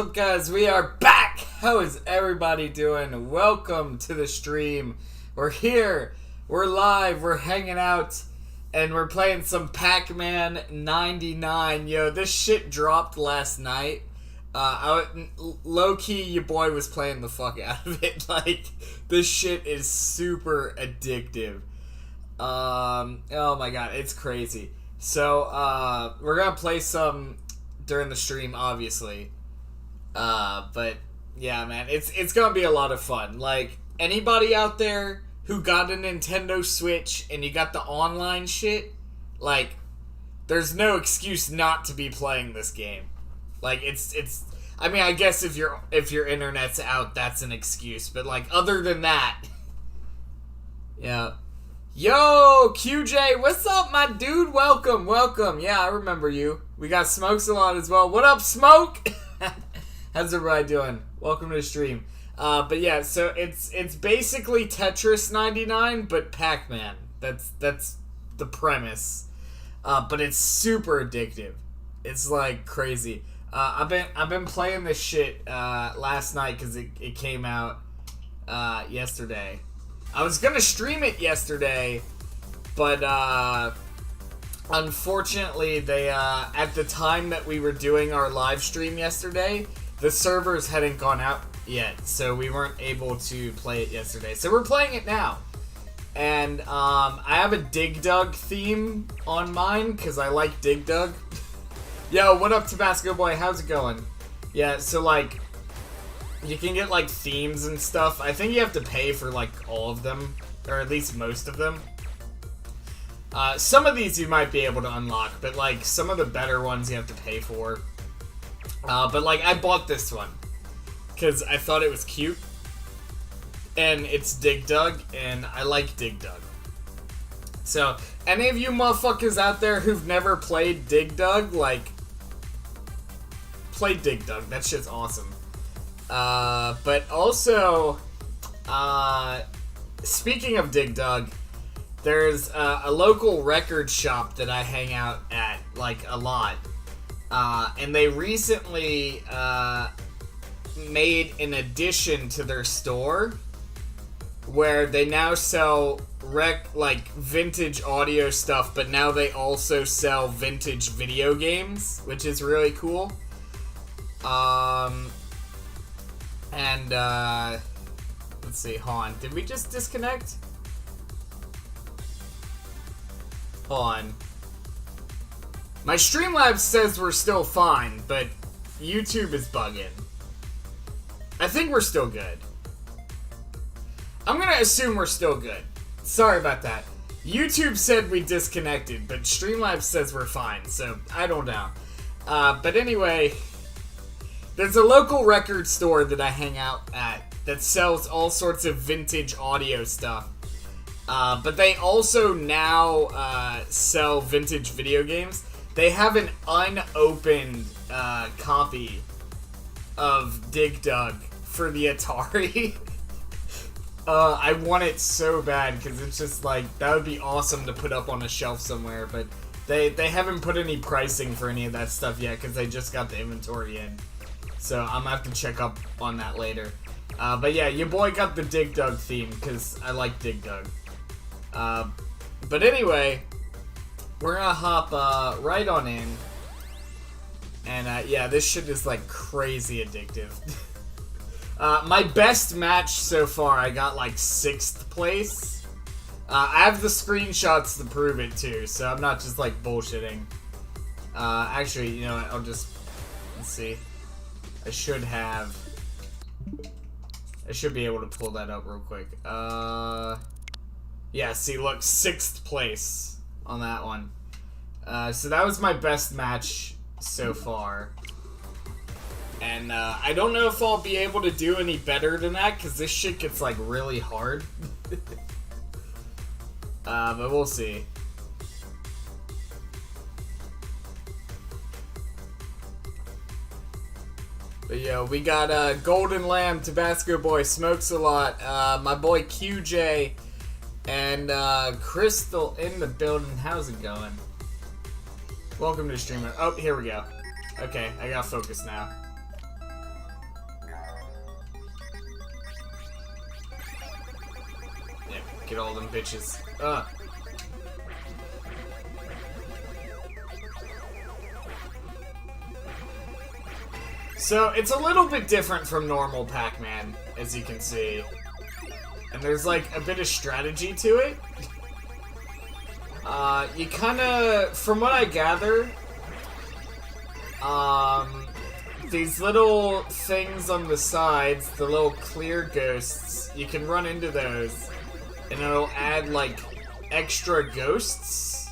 up, guys? We are back! How is everybody doing? Welcome to the stream. We're here, we're live, we're hanging out, and we're playing some Pacman 99. Yo, this shit dropped last night. Low-key, your boy was playing the fuck out of it. Like, this shit is super addictive. Oh my god, it's crazy. So, we're gonna play some during the stream, obviously. But yeah, man, it's gonna be a lot of fun. Like, anybody out there who got a Nintendo Switch and you got the online shit, like, there's no excuse not to be playing this game. Like, it's I mean, I guess if your internet's out, that's an excuse, but like, other than that, yeah. Yo, QJ, what's up, my dude? Welcome. Yeah, I remember you. We got Smokes a lot as well. What up, Smoke? How's everybody doing? Welcome to the stream. But yeah, so it's basically Tetris 99, but Pac-Man. That's the premise. But it's super addictive. It's like crazy. I've been playing this shit last night because it came out yesterday. I was gonna stream it yesterday, but unfortunately they at the time that we were doing our live stream yesterday, the servers hadn't gone out yet, so we weren't able to play it yesterday. So we're playing it now, and I have a Dig Dug theme on mine because I like Dig Dug. Yo, what up, Tabasco boy? How's it going? Yeah, so like, you can get like themes and stuff. I think you have to pay for like all of them, or at least most of them. Some of these you might be able to unlock, but like some of the better ones you have to pay for. But like, I bought this one because I thought it was cute, and it's Dig Dug, and I like Dig Dug. So any of you motherfuckers out there who've never played Dig Dug, like, play Dig Dug. That shit's awesome. But also, speaking of Dig Dug, there's a local record shop that I hang out at, like, a lot. And they recently made an addition to their store where they now sell vintage audio stuff, but now they also sell vintage video games, which is really cool. And, let's see, hold on. Did we just disconnect? Hold on. My Streamlabs says we're still fine, but YouTube is bugging. I think we're still good. I'm gonna assume we're still good. Sorry about that. YouTube said we disconnected, but Streamlabs says we're fine, so I don't know. But anyway, there's a local record store that I hang out at that sells all sorts of vintage audio stuff. But they also now sell vintage video games. They have an unopened copy of Dig Dug for the Atari. I want it so bad because it's just like, that would be awesome to put up on a shelf somewhere, but they haven't put any pricing for any of that stuff yet because they just got the inventory in. So I'm gonna have to check up on that later. But yeah, your boy got the Dig Dug theme because I like Dig Dug. But anyway, we're gonna hop right on in. And yeah, this shit is like crazy addictive. My best match so far, I got like 6th place. I have the screenshots to prove it too, so I'm not just like bullshitting. Actually, you know what, let's see. I should be able to pull that up real quick. Yeah, see, look, 6th place on that one. So that was my best match so far. And I don't know if I'll be able to do any better than that, because this shit gets, like, really hard. But we'll see. But yo, we got Golden Lamb, Tabasco Boy, Smokes a Lot, my boy QJ, and Crystal in the building. How's it going? Welcome to the streamer. Oh, here we go. Okay, I got focus now. Get all them bitches. So, it's a little bit different from normal Pac-Man, as you can see. And there's, like, a bit of strategy to it. You kinda, from what I gather, these little things on the sides, the little clear ghosts, you can run into those, and it'll add, like, extra ghosts,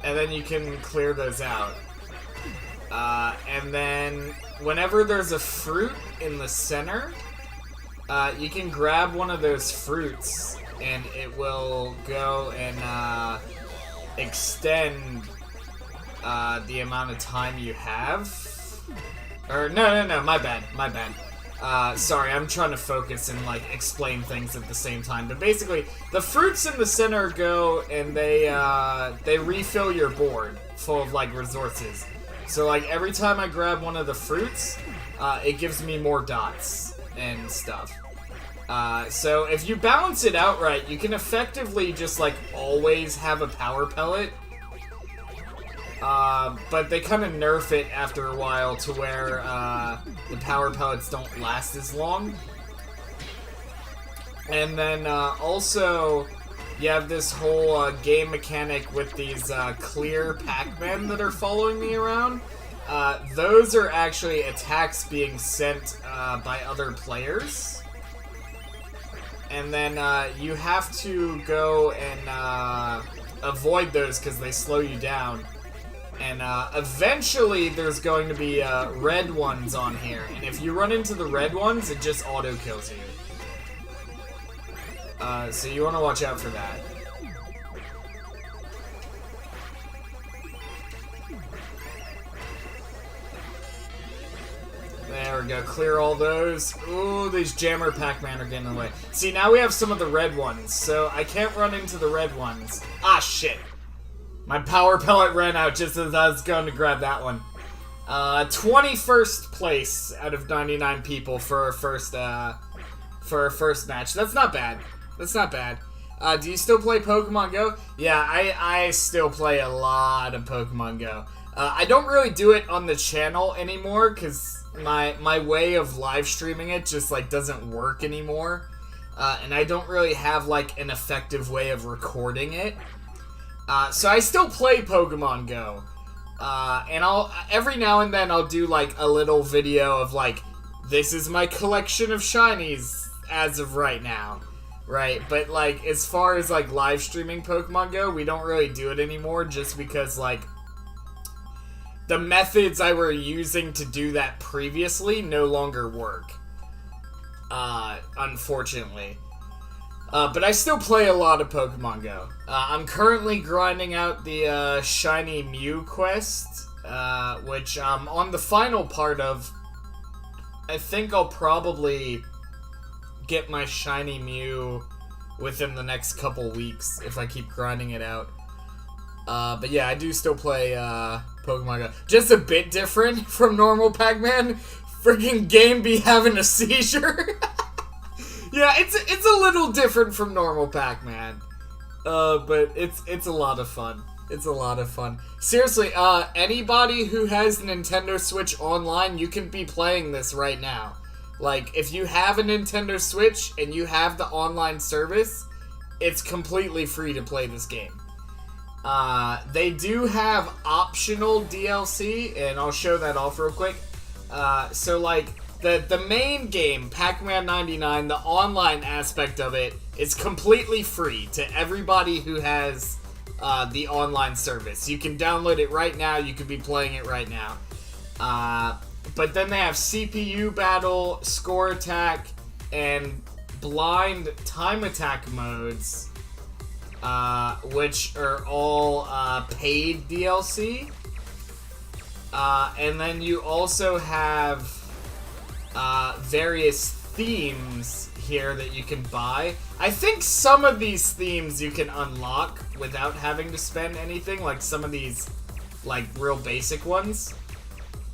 and then you can clear those out. And then, whenever there's a fruit in the center, you can grab one of those fruits, and it will go and, extend, the amount of time you have. Or, no, my bad. Sorry, I'm trying to focus and, like, explain things at the same time. But basically, the fruits in the center go, and they refill your board full of, like, resources. So, like, every time I grab one of the fruits, it gives me more dots and stuff. So if you balance it out right, you can effectively just, like, always have a power pellet. But they kind of nerf it after a while to where, the power pellets don't last as long. And then, also, you have this whole, game mechanic with these, clear Pac-Men that are following me around. Those are actually attacks being sent, by other players. And then, you have to go and, avoid those because they slow you down. And, eventually there's going to be, red ones on here. And if you run into the red ones, it just auto-kills you. So you want to watch out for that. There we go, clear all those. Ooh, these jammer Pac-Man are getting in the way. See, now we have some of the red ones, so I can't run into the red ones. Ah, shit. My power pellet ran out just as I was going to grab that one. 21st place out of 99 people for our first match. That's not bad. That's not bad. Do you still play Pokemon Go? Yeah, I still play a lot of Pokemon Go. I don't really do it on the channel anymore, because my way of live streaming it just, like, doesn't work anymore. And I don't really have, like, an effective way of recording it. So I still play Pokemon Go. And every now and then I'll do, like, a little video of, like, this is my collection of shinies as of right now. Right? But, like, as far as, like, live streaming Pokemon Go, we don't really do it anymore just because, like, the methods I were using to do that previously no longer work. Unfortunately. But I still play a lot of Pokemon Go. I'm currently grinding out the Shiny Mew quest, which I'm on the final part of. I think I'll probably get my Shiny Mew within the next couple weeks if I keep grinding it out. But yeah, I do still play Pokemon Go. Just a bit different from normal Pac-Man. Freaking game be having a seizure. Yeah, it's a little different from normal Pac-Man. But it's a lot of fun. It's a lot of fun. Seriously, anybody who has a Nintendo Switch online, you can be playing this right now. Like, if you have a Nintendo Switch and you have the online service, it's completely free to play this game. They do have optional DLC, and I'll show that off real quick. So, like, the main game, Pac-Man 99, the online aspect of it, is completely free to everybody who has the online service. You can download it right now, you could be playing it right now. But then they have CPU battle, score attack, and blind time attack modes, which are all paid DLC. And then you also have various themes here that you can buy. I think some of these themes you can unlock without having to spend anything, like some of these, like, real basic ones.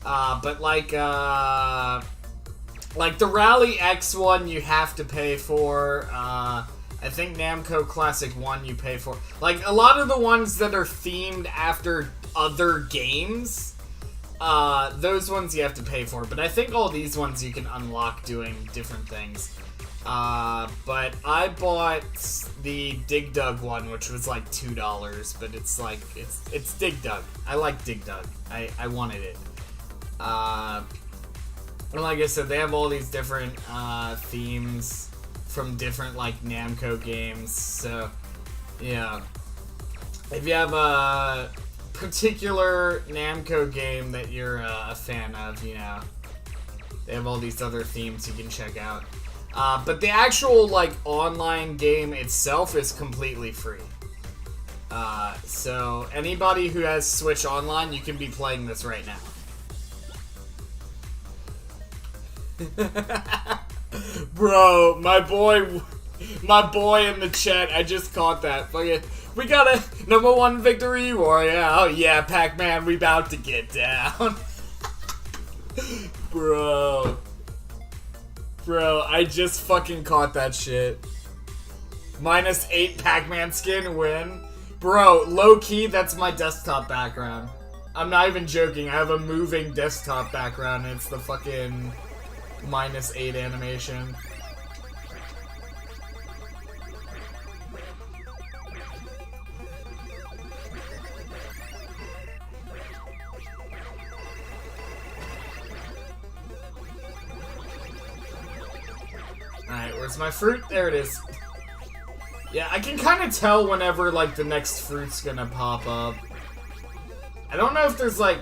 But like the Rally X one you have to pay for. I think Namco Classic 1 you pay for. Like, a lot of the ones that are themed after other games, those ones you have to pay for. But I think all these ones you can unlock doing different things. But I bought the Dig Dug one, which was like $2, but it's like, it's Dig Dug. I like Dig Dug. I wanted it. And like I said, they have all these different, themes from different, like, Namco games, so, yeah. If you have a particular Namco game that you're a fan of, you know, they have all these other themes you can check out. But the actual, like, online game itself is completely free. So anybody who has Switch Online, you can be playing this right now. Bro, my boy in the chat, I just caught that. We got a #1 victory Royale. Yeah, Pacman, we about to get down. Bro, I just fucking caught that shit. -8 Pacman skin win. Bro, low-key, that's my desktop background. I'm not even joking, I have a moving desktop background, and it's the fucking -8 animation. Alright, where's my fruit? There it is. Yeah, I can kind of tell whenever, like, the next fruit's gonna pop up. I don't know if there's, like,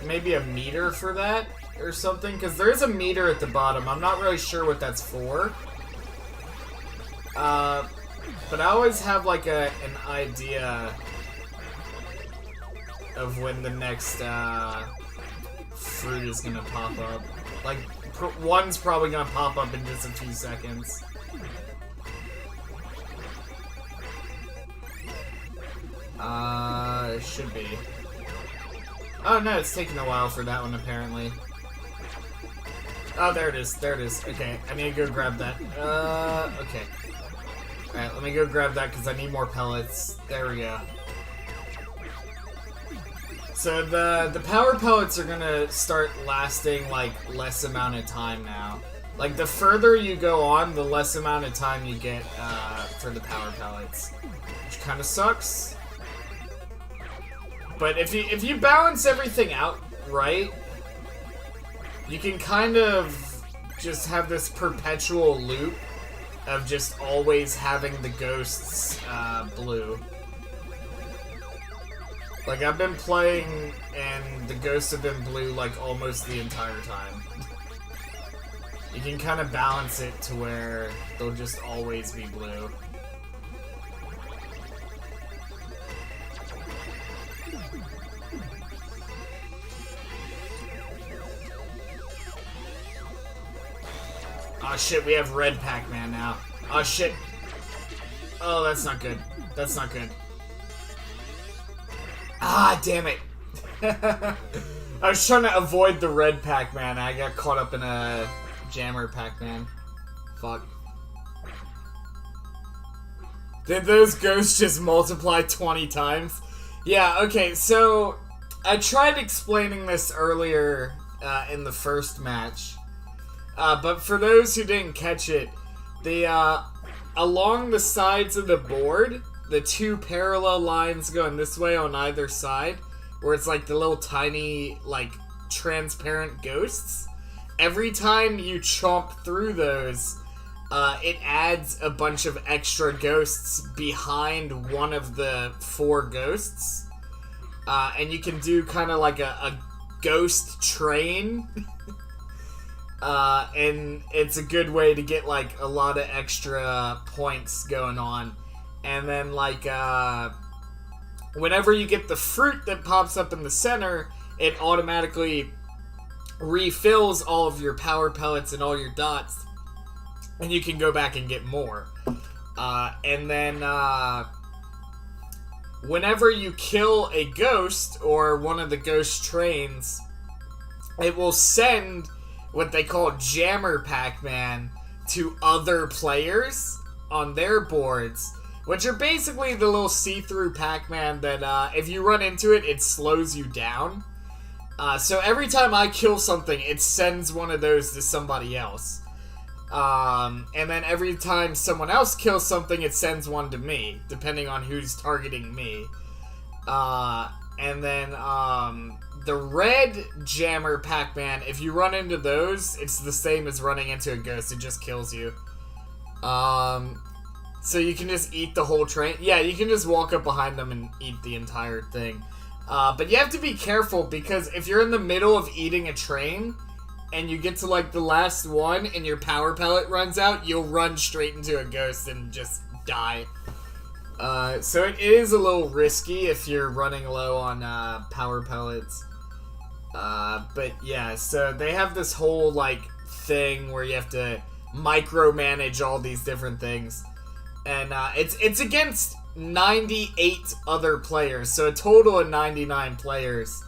maybe a meter for that or something, because there is a meter at the bottom. I'm not really sure what that's for. But I always have, like, an idea of when the next, fruit is gonna pop up. Like, one's probably gonna pop up in just a few seconds. It should be. Oh no, it's taking a while for that one apparently. Oh, there it is, Okay, I need to go grab that. Okay. Alright, let me go grab that because I need more pellets. There we go. So the power pellets are gonna start lasting, like, less amount of time now. Like, the further you go on, the less amount of time you get, for the power pellets. Which kinda sucks. But if you balance everything out right, you can kind of just have this perpetual loop of just always having the ghosts, blue. Like, I've been playing, and the ghosts have been blue, like, almost the entire time. You can kind of balance it to where they'll just always be blue. Oh shit, we have red Pac-Man now. Oh shit. Oh, that's not good. That's not good. Ah, damn it. I was trying to avoid the red Pac-Man. I got caught up in a jammer Pac-Man. Fuck. Did those ghosts just multiply 20 times? Yeah, okay, so I tried explaining this earlier in the first match. But for those who didn't catch it, along the sides of the board, the two parallel lines going this way on either side, where it's like the little tiny, like, transparent ghosts, every time you chomp through those, it adds a bunch of extra ghosts behind one of the 4 ghosts. And you can do kind of like a ghost train. And it's a good way to get, like, a lot of extra points going on. And then, like, whenever you get the fruit that pops up in the center, it automatically refills all of your power pellets and all your dots. And you can go back and get more. And then, whenever you kill a ghost or one of the ghost trains, it will send what they call Jammer Pac-Man to other players on their boards, which are basically the little see-through Pac-Man that if you run into it, it slows you down. So every time I kill something, it sends one of those to somebody else. And then every time someone else kills something, it sends one to me, depending on who's targeting me. And then the red jammer Pac-Man, if you run into those, it's the same as running into a ghost. It just kills you. So you can just eat the whole train. Yeah, you can just walk up behind them and eat the entire thing. But you have to be careful, because if you're in the middle of eating a train and you get to like the last one and your power pellet runs out, you'll run straight into a ghost and just die. So it is a little risky if you're running low on power pellets. But yeah, so they have this whole like thing where you have to micromanage all these different things. And it's against 98 other players, so a total of 99 players,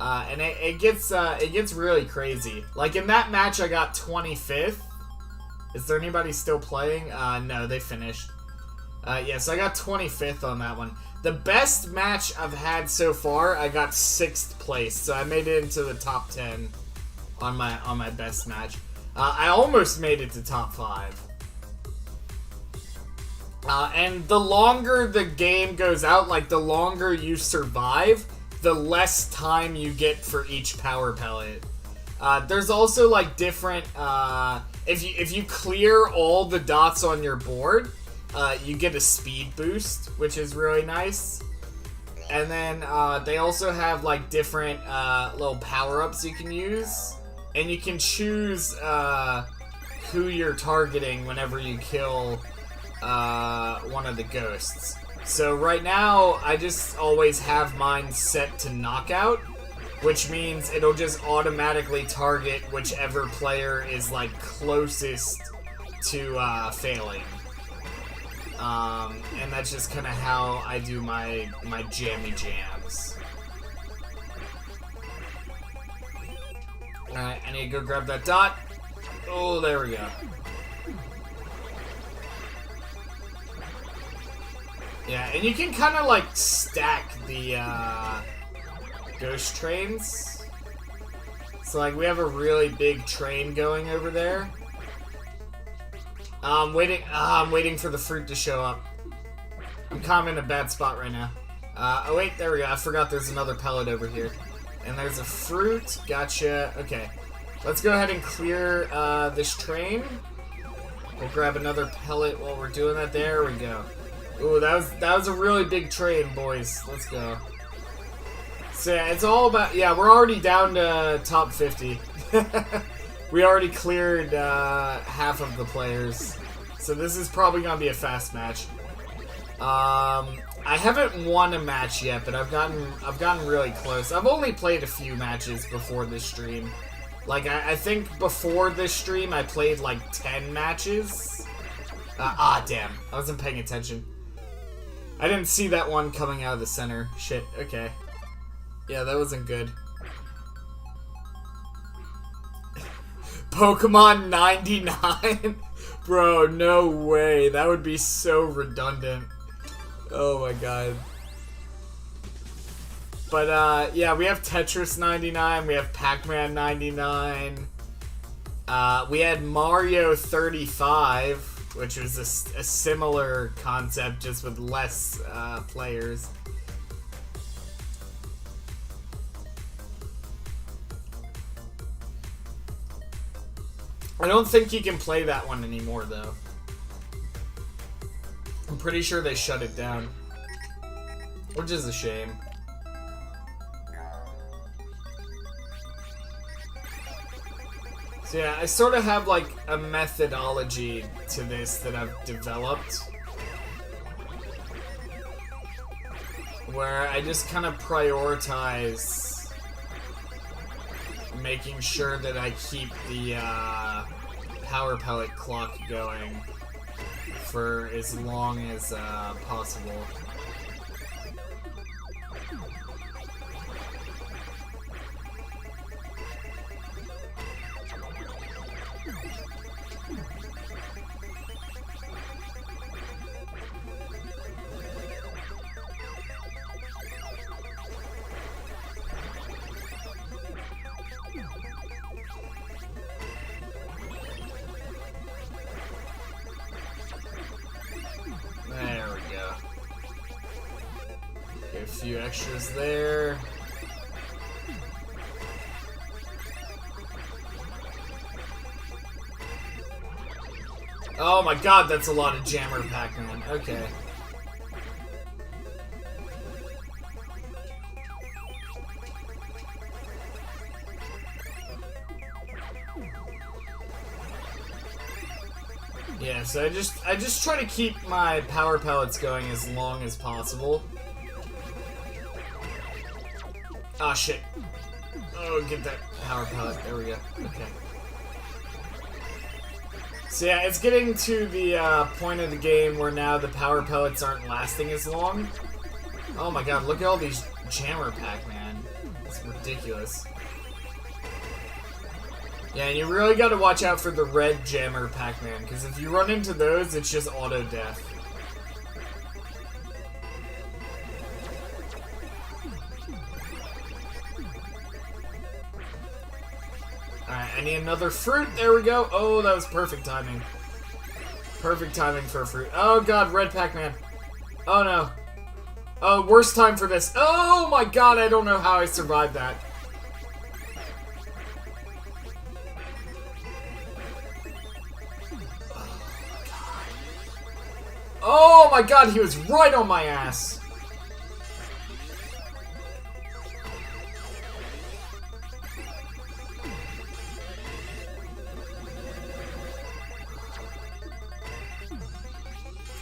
and it gets really crazy. Like in that match, I got 25th. Is there anybody still playing? No, they finished. Yeah, so I got 25th on that one. The best match I've had so far, I got 6th place, so I made it into the top 10 on my best match. I almost made it to top 5. And the longer the game goes out, like the longer you survive, the less time you get for each power pellet. There's also like different, if you clear all the dots on your board, you get a speed boost, which is really nice. And then they also have like different little power-ups you can use. And you can choose who you're targeting whenever you kill one of the ghosts. So right now, I just always have mine set to knockout, which means it'll just automatically target whichever player is like closest to failing. And that's just kind of how I do my jammy jams. Alright, I need to go grab that dot. Oh, there we go. Yeah, and you can kind of like stack the ghost trains. So like we have a really big train going over there. I'm waiting for the fruit to show up. I'm kind of in a bad spot right now. Oh wait, there we go. I forgot there's another pellet over here. And there's a fruit. Gotcha. Okay. Let's go ahead and clear this train. We'll grab another pellet while we're doing that. There we go. Ooh, that was a really big train, boys. Let's go. So yeah, it's all about... Yeah, we're already down to top 50. We already cleared half of the players. So this is probably going to be a fast match. I haven't won a match yet, but I've gotten really close. I've only played a few matches before this stream. Like, I think before this stream, I played like 10 matches. Damn. I wasn't paying attention. I didn't see that one coming out of the center. Shit, okay. Yeah, that wasn't good. Pokemon 99? Bro, no way. That would be so redundant. Oh my god. But, yeah, we have Tetris 99, we have Pacman 99. We had Mario 35. Which was a similar concept, just with less players. I don't think you can play that one anymore, though. I'm pretty sure they shut it down. Which is a shame. So yeah, I sort of have like a methodology to this that I've developed. Where I just kind of prioritize making sure that I keep the power pellet clock going for as long as possible. a few extras there. Oh my god, that's a lot of Jammer Pacman. Okay. Yeah, so I just try to keep my power pellets going as long as possible. Ah, shit. Oh, get that power pellet. There we go. Okay. So yeah, it's getting to the point of the game where now the power pellets aren't lasting as long. Oh my god, look at all these Jammer Pac-Man. It's ridiculous. Yeah, and you really gotta watch out for the red Jammer Pac-Man, because if you run into those, it's just auto-death. Alright, I need another fruit. There we go. Oh, that was perfect timing. Perfect timing for a fruit. Oh god, red Pac-Man. Oh no. Oh, worst time for this. Oh my god, I don't know how I survived that. Oh my god, he was right on my ass.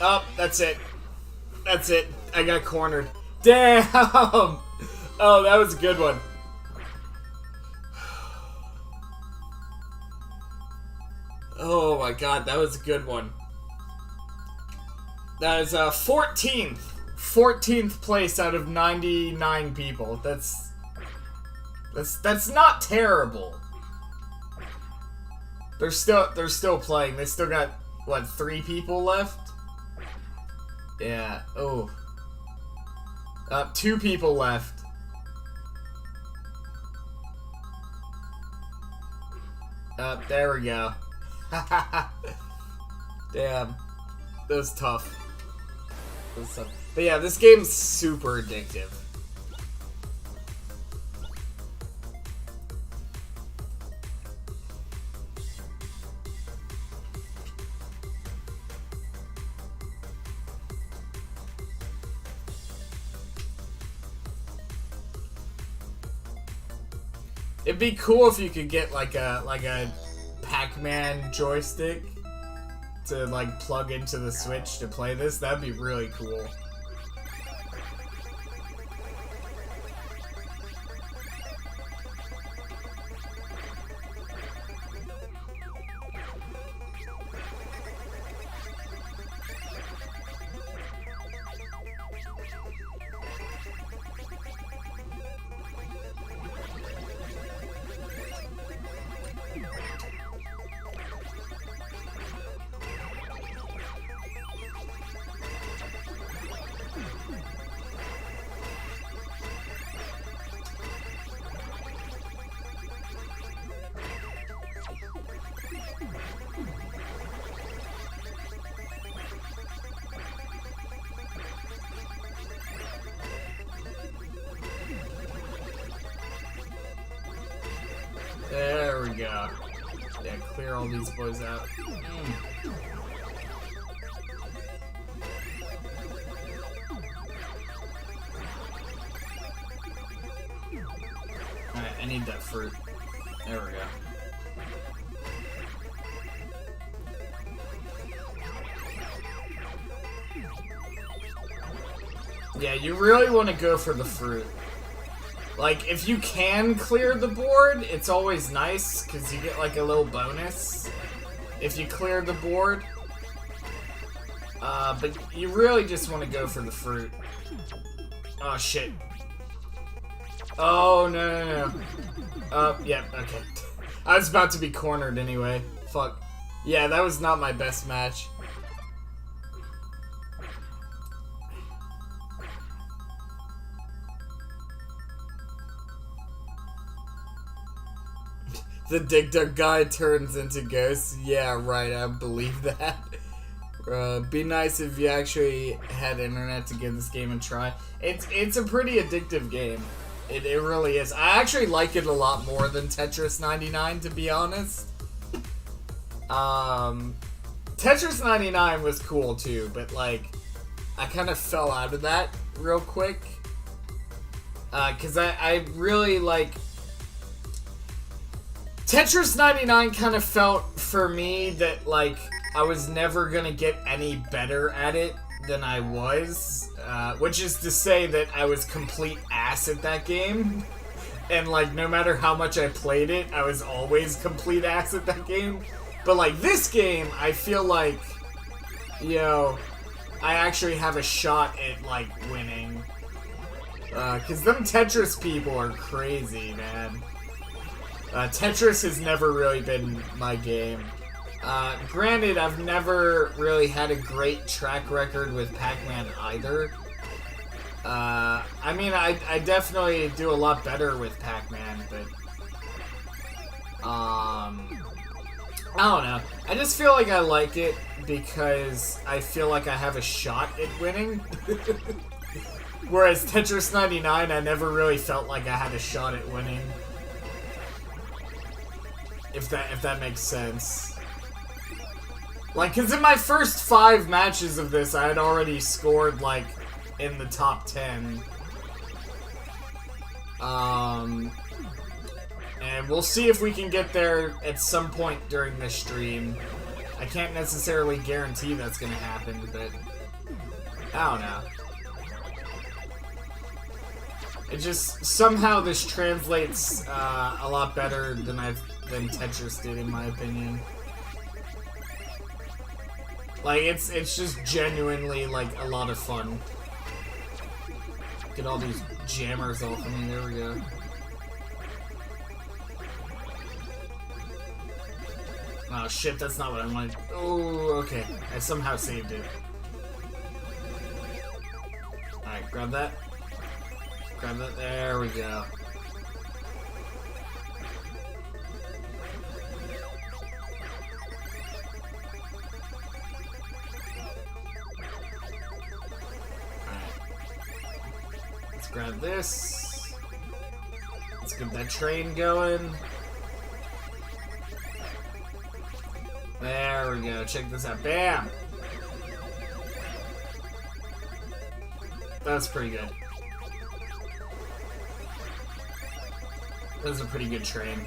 Oh, that's it. That's it. I got cornered. Damn! Oh, that was a good one. Oh my god, that was a good one. That is 14th. 14th place out of 99 people. That's not terrible. They're still playing. They still got what, 3 people left? Yeah. Oh. 2 people left. There we go. Damn. That was tough. But yeah, this game's super addictive. It'd be cool if you could get like a Pac-Man joystick to like plug into the Switch to play this. That'd be really cool. There we go. Yeah, clear all these boys out. Alright, I need that fruit. There we go. Yeah, you really want to go for the fruit. Like, if you can clear the board, it's always nice, because you get, like, a little bonus if you clear the board. But you really just want to go for the fruit. Oh, shit. Oh, no. Yeah, okay. I was about to be cornered anyway. Fuck. Yeah, that was not my best match. The Dig Dug guy turns into ghosts. Yeah, right, I believe that. Be nice if you actually had internet to give this game a try. It's a pretty addictive game. It really is. I actually like it a lot more than Tetris 99, to be honest. Tetris 99 was cool too, but like, I kind of fell out of that real quick. Cause I really like... Tetris 99 kind of felt for me that like, I was never gonna get any better at it than I was. Which is to say that I was complete ass at that game. And like, no matter how much I played it, I was always complete ass at that game. But like, this game, I feel like, you know, I actually have a shot at like, winning. Cause them Tetris people are crazy, man. Tetris has never really been my game. Granted, I've never really had a great track record with Pacman either. I mean, I definitely do a lot better with Pacman, but... I don't know. I just feel like I like it because I feel like I have a shot at winning. Whereas Tetris 99, I never really felt like I had a shot at winning. If that makes sense. Like, cause in my first 5 matches of this, I had already scored, like, in the top 10. And we'll see if we can get there at some point during this stream. I can't necessarily guarantee that's gonna happen, but... I don't know. It just... Somehow this translates, a lot better than Tetris did, in my opinion. Like, it's just genuinely, like, a lot of fun. Get all these jammers off of me, there we go. Oh shit, that's not what I wanted. Oh, okay. I somehow saved it. Alright, grab that. Grab that, there we go. Grab this. Let's get that train going. There we go. Check this out. Bam! That's pretty good. That's a pretty good train.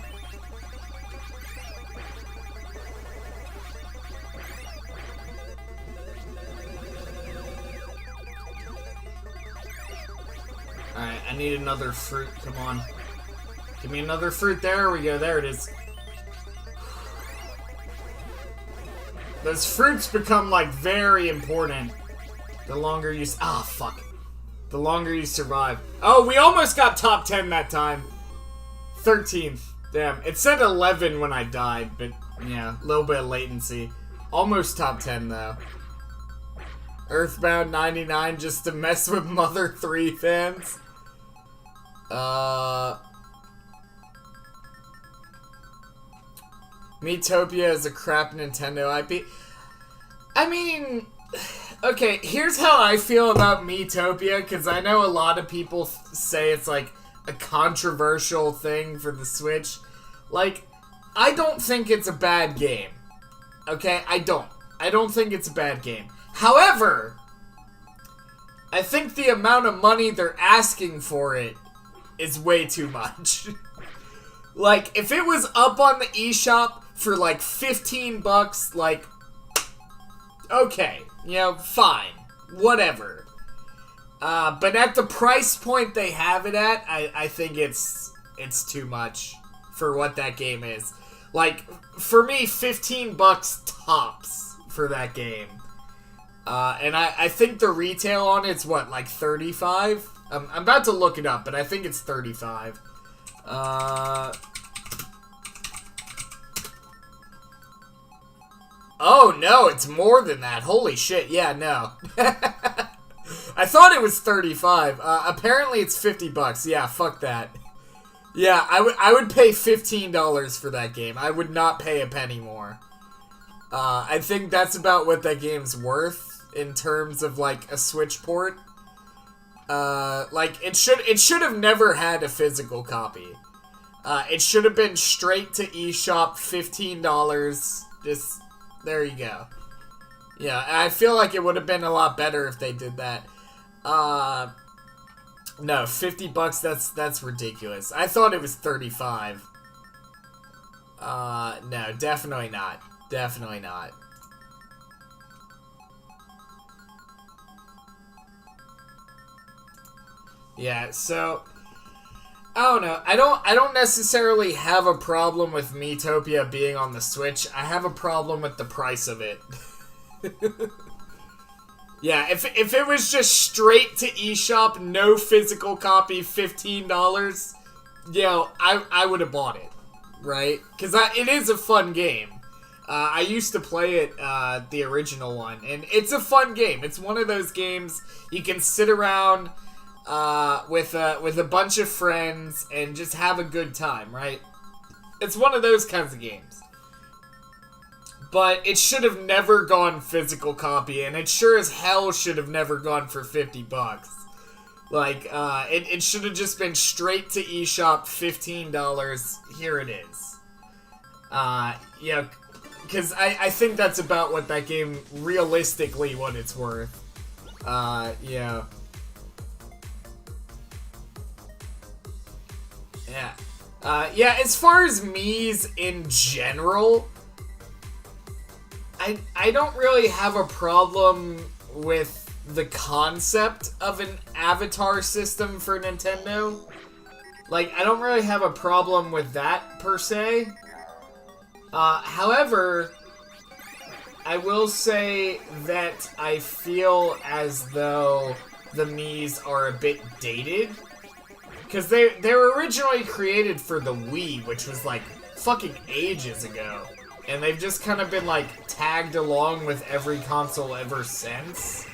Alright, I need another fruit. Come on. Give me another fruit. There we go. There it is. Those fruits become, like, very important the longer you... Ah, fuck. The longer you survive. Oh, we almost got top 10 that time. 13th. Damn. It said 11 when I died, but, yeah, a little bit of latency. Almost top 10, though. Earthbound 99 just to mess with Mother 3 fans. Miitopia is a crap Nintendo IP. I mean, okay, here's how I feel about Miitopia, because I know a lot of people say it's like a controversial thing for the Switch. Like, I don't think it's a bad game. Okay, I don't think it's a bad game. However, I think the amount of money they're asking for it is way too much. Like, if it was up on the eShop for like $15, like, okay, you know, fine, whatever. But at the price point they have it at, I think it's too much for what that game is. Like, for me, $15 tops for that game. And I think the retail on it's what, like 35? I'm about to look it up, but I think it's 35. Oh no, it's more than that. Holy shit, yeah, no. I thought it was 35. Apparently it's $50. Yeah, fuck that. Yeah, I would pay $15 for that game. I would not pay a penny more. I think that's about what that game's worth in terms of like a Switch port. Like it should have never had a physical copy. It should have been straight to eShop, $15. Just there you go. Yeah, I feel like it would have been a lot better if they did that. No, $50, that's ridiculous. I thought it was 35. No, definitely not. Definitely not. Yeah, so I don't know. I don't necessarily have a problem with Miitopia being on the Switch. I have a problem with the price of it. Yeah, if it was just straight to eShop, no physical copy, $15, I would have bought it, right? Because it is a fun game. I used to play it, the original one, and it's a fun game. It's one of those games you can sit around with a bunch of friends and just have a good time, right? It's one of those kinds of games. But it should have never gone physical copy, and it sure as hell should have never gone for $50. Like, it should have just been straight to eShop, $15. Here it is. Yeah, because I think that's about what that game, realistically, what it's worth. Yeah. Yeah. Yeah, as far as Mii's in general, I don't really have a problem with the concept of an avatar system for Nintendo. Like, I don't really have a problem with that, per se. However, I will say that I feel as though the Mii's are a bit dated. Because they were originally created for the Wii, which was, like, fucking ages ago. And they've just kind of been, like, tagged along with every console ever since.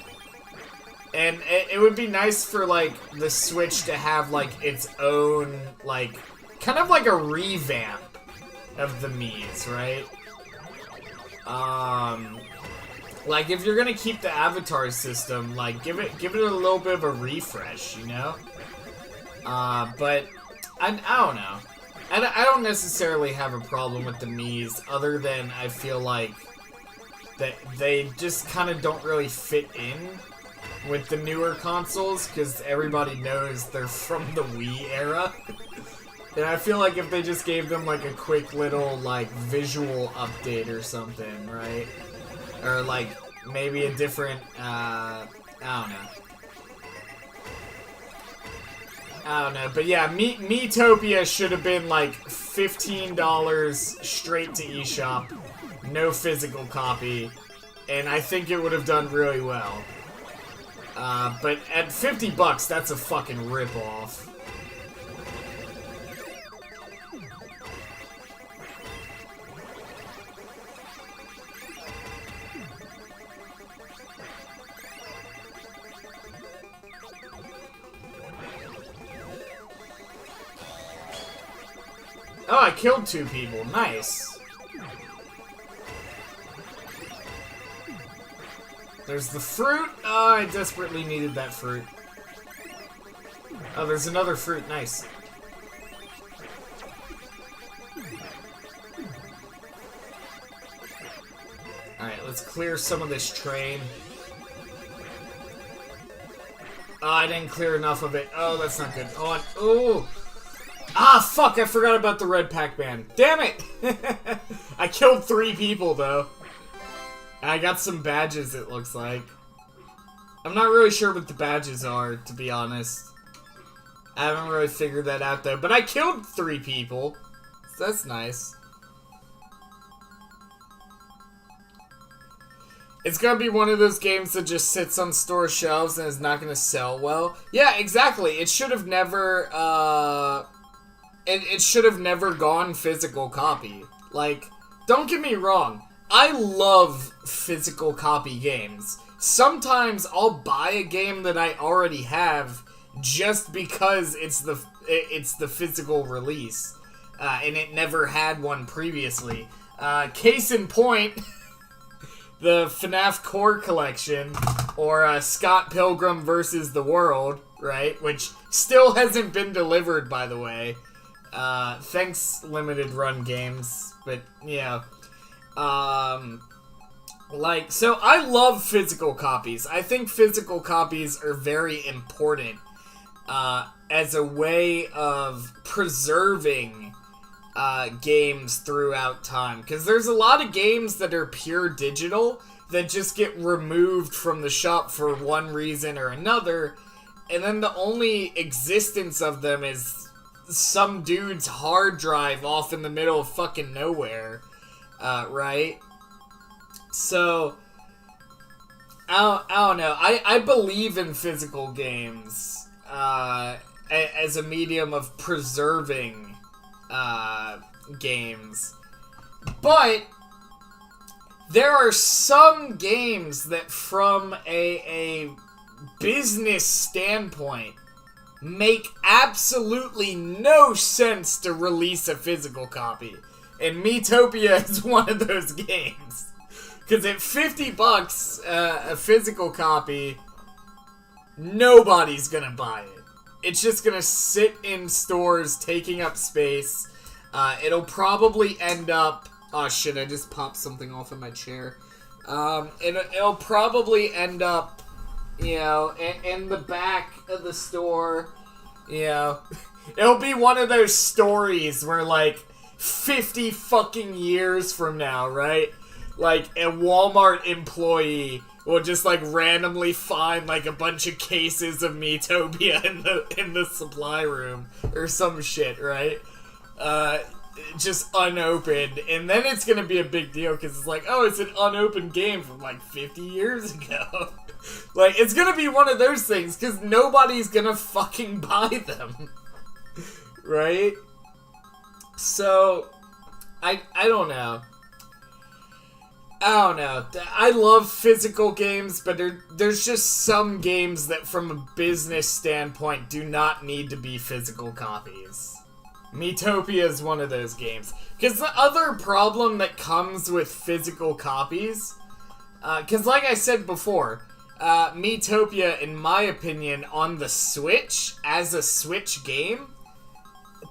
And it would be nice for, like, the Switch to have, like, its own, like, kind of like a revamp of the Mii's, right? Like, if you're gonna keep the Avatar system, like, give it a little bit of a refresh, you know? But, I don't know. I don't necessarily have a problem with the Mii's, other than I feel like that they just kind of don't really fit in with the newer consoles, because everybody knows they're from the Wii era. And I feel like if they just gave them, like, a quick little, like, visual update or something, right? Or, like, maybe a different, I don't know. I don't know, but yeah, Miitopia should have been like $15 straight to eShop, no physical copy, and I think it would have done really well. But at $50, that's a fucking ripoff. Oh, I killed 2 people. Nice. There's the fruit. Oh, I desperately needed that fruit. Oh, there's another fruit. Nice. Alright, let's clear some of this train. Oh, I didn't clear enough of it. Oh, that's not good. Oh, ah, fuck, I forgot about the red Pacman. Damn it! I killed 3 people, though. And I got some badges, it looks like. I'm not really sure what the badges are, to be honest. I haven't really figured that out, though. But I killed 3 people. So that's nice. It's gonna be one of those games that just sits on store shelves and is not gonna sell well. Yeah, exactly. It should have never, it should have never gone physical copy. Like, don't get me wrong, I love physical copy games. Sometimes I'll buy a game that I already have just because it's the physical release, and it never had one previously. Case in point, the FNAF Core Collection, or Scott Pilgrim vs. the World, right? Which still hasn't been delivered, by the way. Thanks, Limited Run Games. But, yeah. So I love physical copies. I think physical copies are very important as a way of preserving games throughout time. Because there's a lot of games that are pure digital that just get removed from the shop for one reason or another, and then the only existence of them is some dude's hard drive off in the middle of fucking nowhere, right? So, I don't know. I believe in physical games as a medium of preserving games. But there are some games that, from a business standpoint, make absolutely no sense to release a physical copy. And Miitopia is one of those games. Because at $50, a physical copy, nobody's gonna buy it. It's just gonna sit in stores, taking up space. It'll probably end up... Oh shit, I just popped something off of my chair. It'll probably end up, you know, in the back of the store. You know, it'll be one of those stories where, like, 50 fucking years from now, right? Like, a Walmart employee will just, like, randomly find, like, a bunch of cases of Miitopia in the supply room or some shit, right? Just unopened, and then it's gonna be a big deal because it's like, oh, it's an unopened game from like 50 years ago. Like, it's gonna be one of those things because nobody's gonna fucking buy them. Right? So, I don't know. I love physical games, but there's just some games that, from a business standpoint, do not need to be physical copies. Miitopia is one of those games. Because the other problem that comes with physical copies, because like I said before, Miitopia, in my opinion, on the Switch, as a Switch game,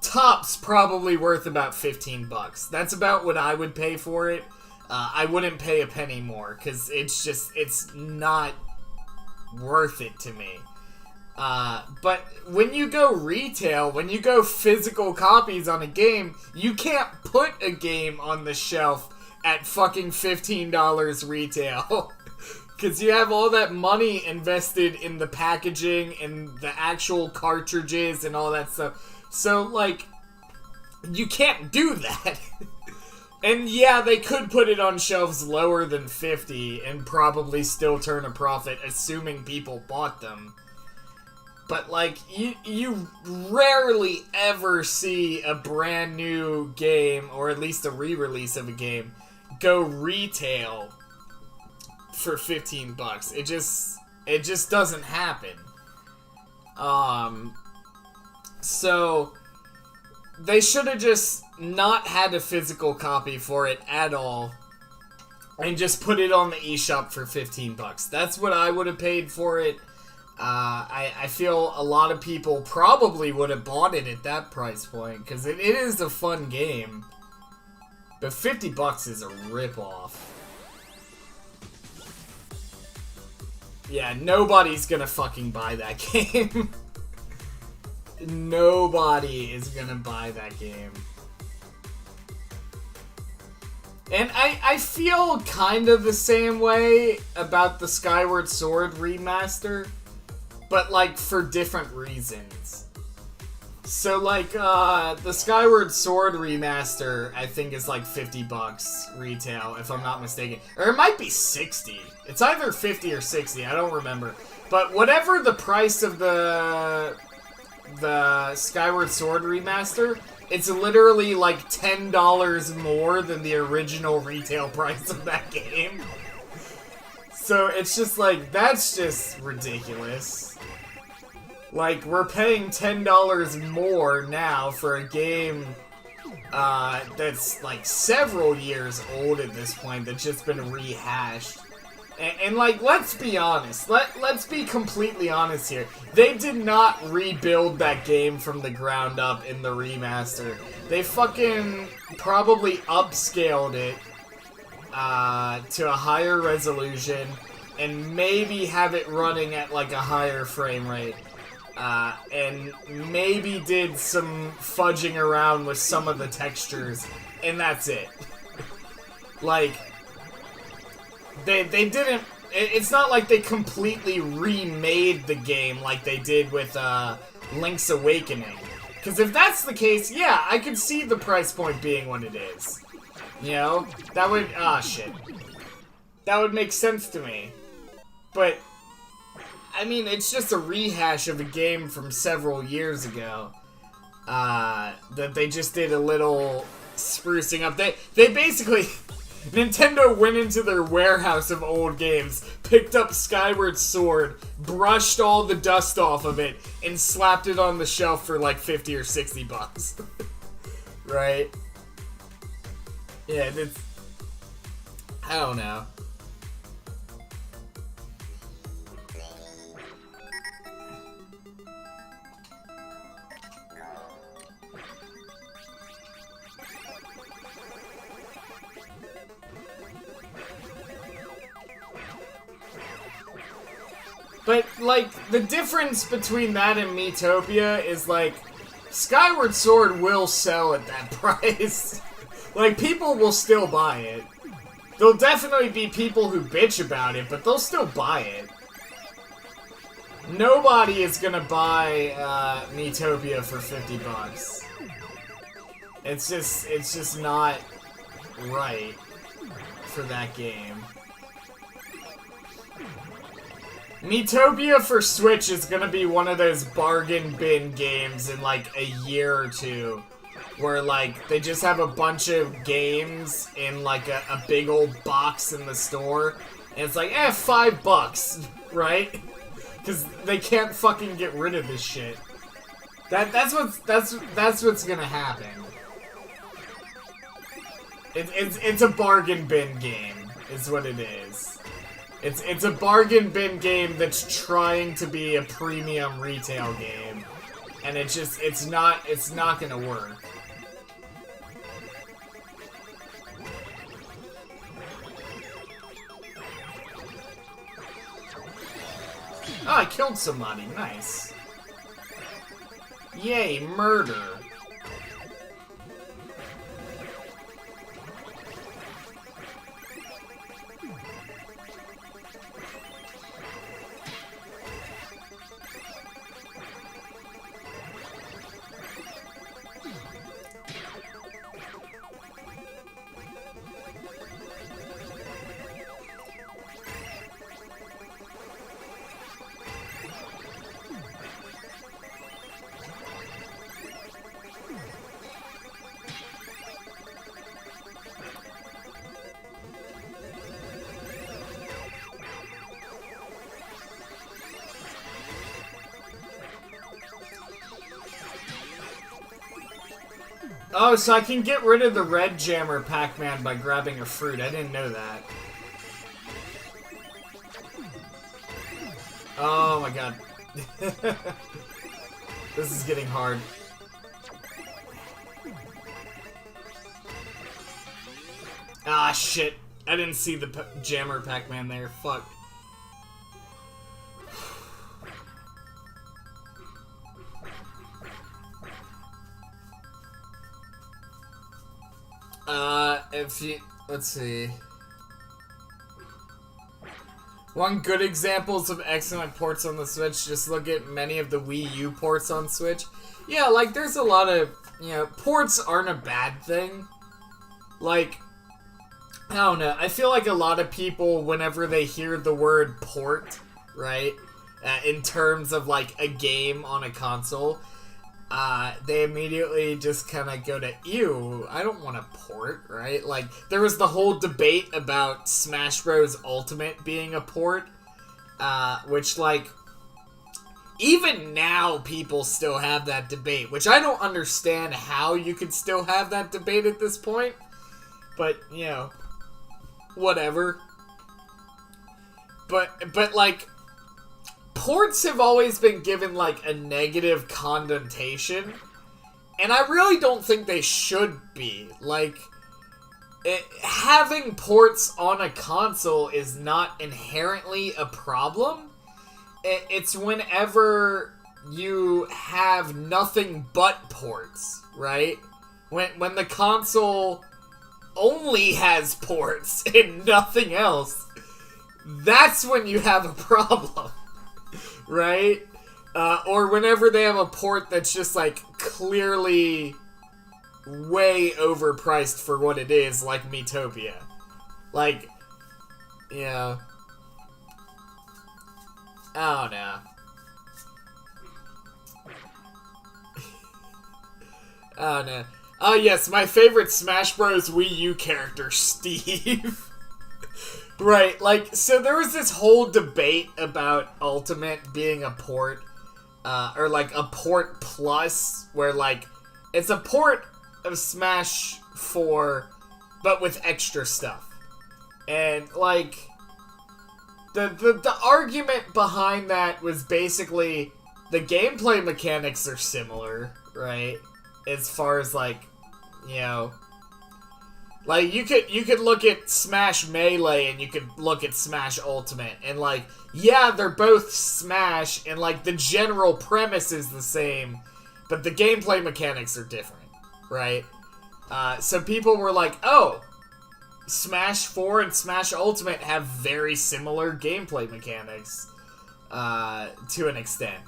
tops probably worth about $15. That's about what I would pay for it. I wouldn't pay a penny more, because it's not worth it to me. But when you go retail, when you go physical copies on a game, you can't put a game on the shelf at fucking $15 retail. Because you have all that money invested in the packaging and the actual cartridges and all that stuff. So, like, you can't do that. And yeah, they could put it on shelves lower than $50 and probably still turn a profit, assuming people bought them. But, like, you rarely ever see a brand new game, or at least a re-release of a game, go retail for $15. It just doesn't happen. So they should have just not had a physical copy for it at all, and just put it on the eShop for $15. That's what I would have paid for it. I feel a lot of people probably would have bought it at that price point, because it is a fun game. But $50 is a ripoff. Yeah, nobody's gonna fucking buy that game. Nobody is gonna buy that game. And I feel kind of the same way about the Skyward Sword remaster, but, like, for different reasons. So, like, the Skyward Sword remaster, I think, is like $50 retail, if I'm not mistaken. Or it might be 60. It's either 50 or 60, I don't remember. But whatever the price of the Skyward Sword remaster, it's literally like $10 more than the original retail price of that game. So it's just like, that's just ridiculous. Like, we're paying $10 more now for a game that's like several years old at this point that's just been rehashed. And like, let's be honest. Let's be completely honest here. They did not rebuild that game from the ground up in the remaster. They fucking probably upscaled it to a higher resolution and maybe have it running at like a higher frame rate. And maybe did some fudging around with some of the textures, and that's it. Like, they didn't... It's not like they completely remade the game like they did with Link's Awakening. Because if that's the case, yeah, I could see the price point being what it is. You know? That would... Ah, shit. That would make sense to me. But... I mean, it's just a rehash of a game from several years ago. That they just did a little sprucing up. They basically... Nintendo went into their warehouse of old games, picked up Skyward Sword, brushed all the dust off of it, and slapped it on the shelf for like 50 or 60 bucks. Right? Yeah, it's... I don't know. But, like, the difference between that and Miitopia is, like, Skyward Sword will sell at that price. Like, people will still buy it. There'll definitely be people who bitch about it, but they'll still buy it. Nobody is gonna buy, Miitopia for 50 bucks. It's just not right for that game. Miitopia for Switch is gonna be one of those bargain bin games in like a year or two. Where like, they just have a bunch of games in like a big old box in the store. And it's like, $5, right? Because they can't fucking get rid of this shit. That's what's gonna happen. It's a bargain bin game, is what it is. It's a bargain bin game that's trying to be a premium retail game, and it's not gonna work. Oh, I killed somebody. Nice. Yay, murder. Oh, so I can get rid of the red jammer Pacman by grabbing a fruit. I didn't know that. Oh my god. This is getting hard. Ah, shit. I didn't see the jammer Pacman there. Fuck. Let's see. One good examples of excellent ports on the Switch, just look at many of the Wii U ports on Switch. Yeah, like, there's a lot of, ports aren't a bad thing. Like, I don't know, I feel like a lot of people, whenever they hear the word port, right, in terms of, like, a game on a console, they immediately just kind of go to, ew, I don't want a port, right? Like, there was the whole debate about Smash Bros. Ultimate being a port, which, like, even now people still have that debate, which I don't understand how you could still have that debate at this point. But, you know, whatever. But like, ports have always been given, like, a negative connotation. And I really don't think they should be. Like, having ports on a console is not inherently a problem. It's whenever you have nothing but ports, right? When the console only has ports and nothing else, that's when you have a problem, right? Or whenever they have a port that's just, like, clearly way overpriced for what it is, like Miitopia. Like, you know, I don't know. I don't know. Oh yes, my favorite Smash Bros. Wii U character, Steve. Right, like, so there was this whole debate about Ultimate being a port, or like a port plus, where like, it's a port of Smash 4, but with extra stuff. And like, the argument behind that was basically, the gameplay mechanics are similar, right? As far as like, you know, like you could look at Smash Melee and you could look at Smash Ultimate and like, yeah, they're both Smash and like the general premise is the same, but the gameplay mechanics are different, right? So people were like, oh, Smash 4 and Smash Ultimate have very similar gameplay mechanics, to an extent.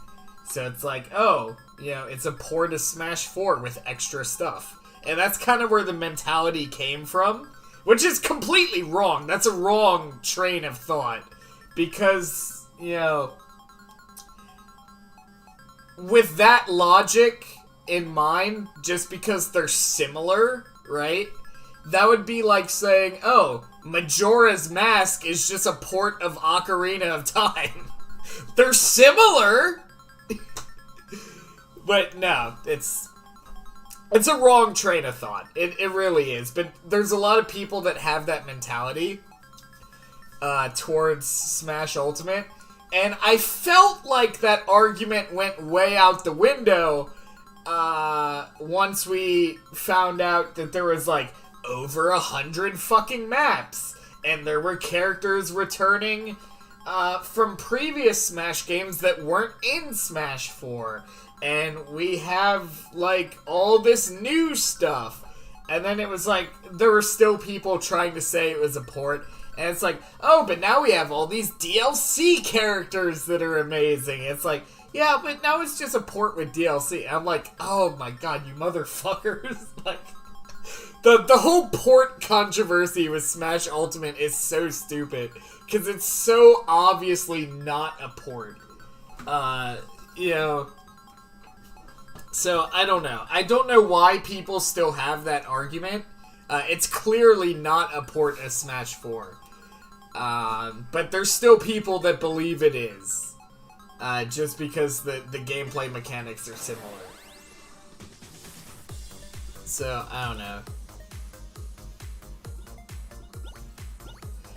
So it's like, oh, you know, it's a port of Smash 4 with extra stuff. And that's kind of where the mentality came from, which is completely wrong. That's a wrong train of thought. Because, you know, with that logic in mind, just because they're similar, right? That would be like saying, oh, Majora's Mask is just a port of Ocarina of Time. They're similar! But no, it's a wrong train of thought. It really is. But there's a lot of people that have that mentality towards Smash Ultimate. And I felt like that argument went way out the window once we found out that there was like over 100 fucking maps. And there were characters returning from previous Smash games that weren't in Smash 4. And we have, like, all this new stuff. And then it was like, there were still people trying to say it was a port. And it's like, oh, but now we have all these DLC characters that are amazing. It's like, yeah, but now it's just a port with DLC. And I'm like, oh my god, you motherfuckers. Like, the whole port controversy with Smash Ultimate is so stupid. Because it's so obviously not a port. You know... So, I don't know. I don't know why people still have that argument. It's clearly not a port of Smash 4. But there's still people that believe it is. Just because the gameplay mechanics are similar. So, I don't know.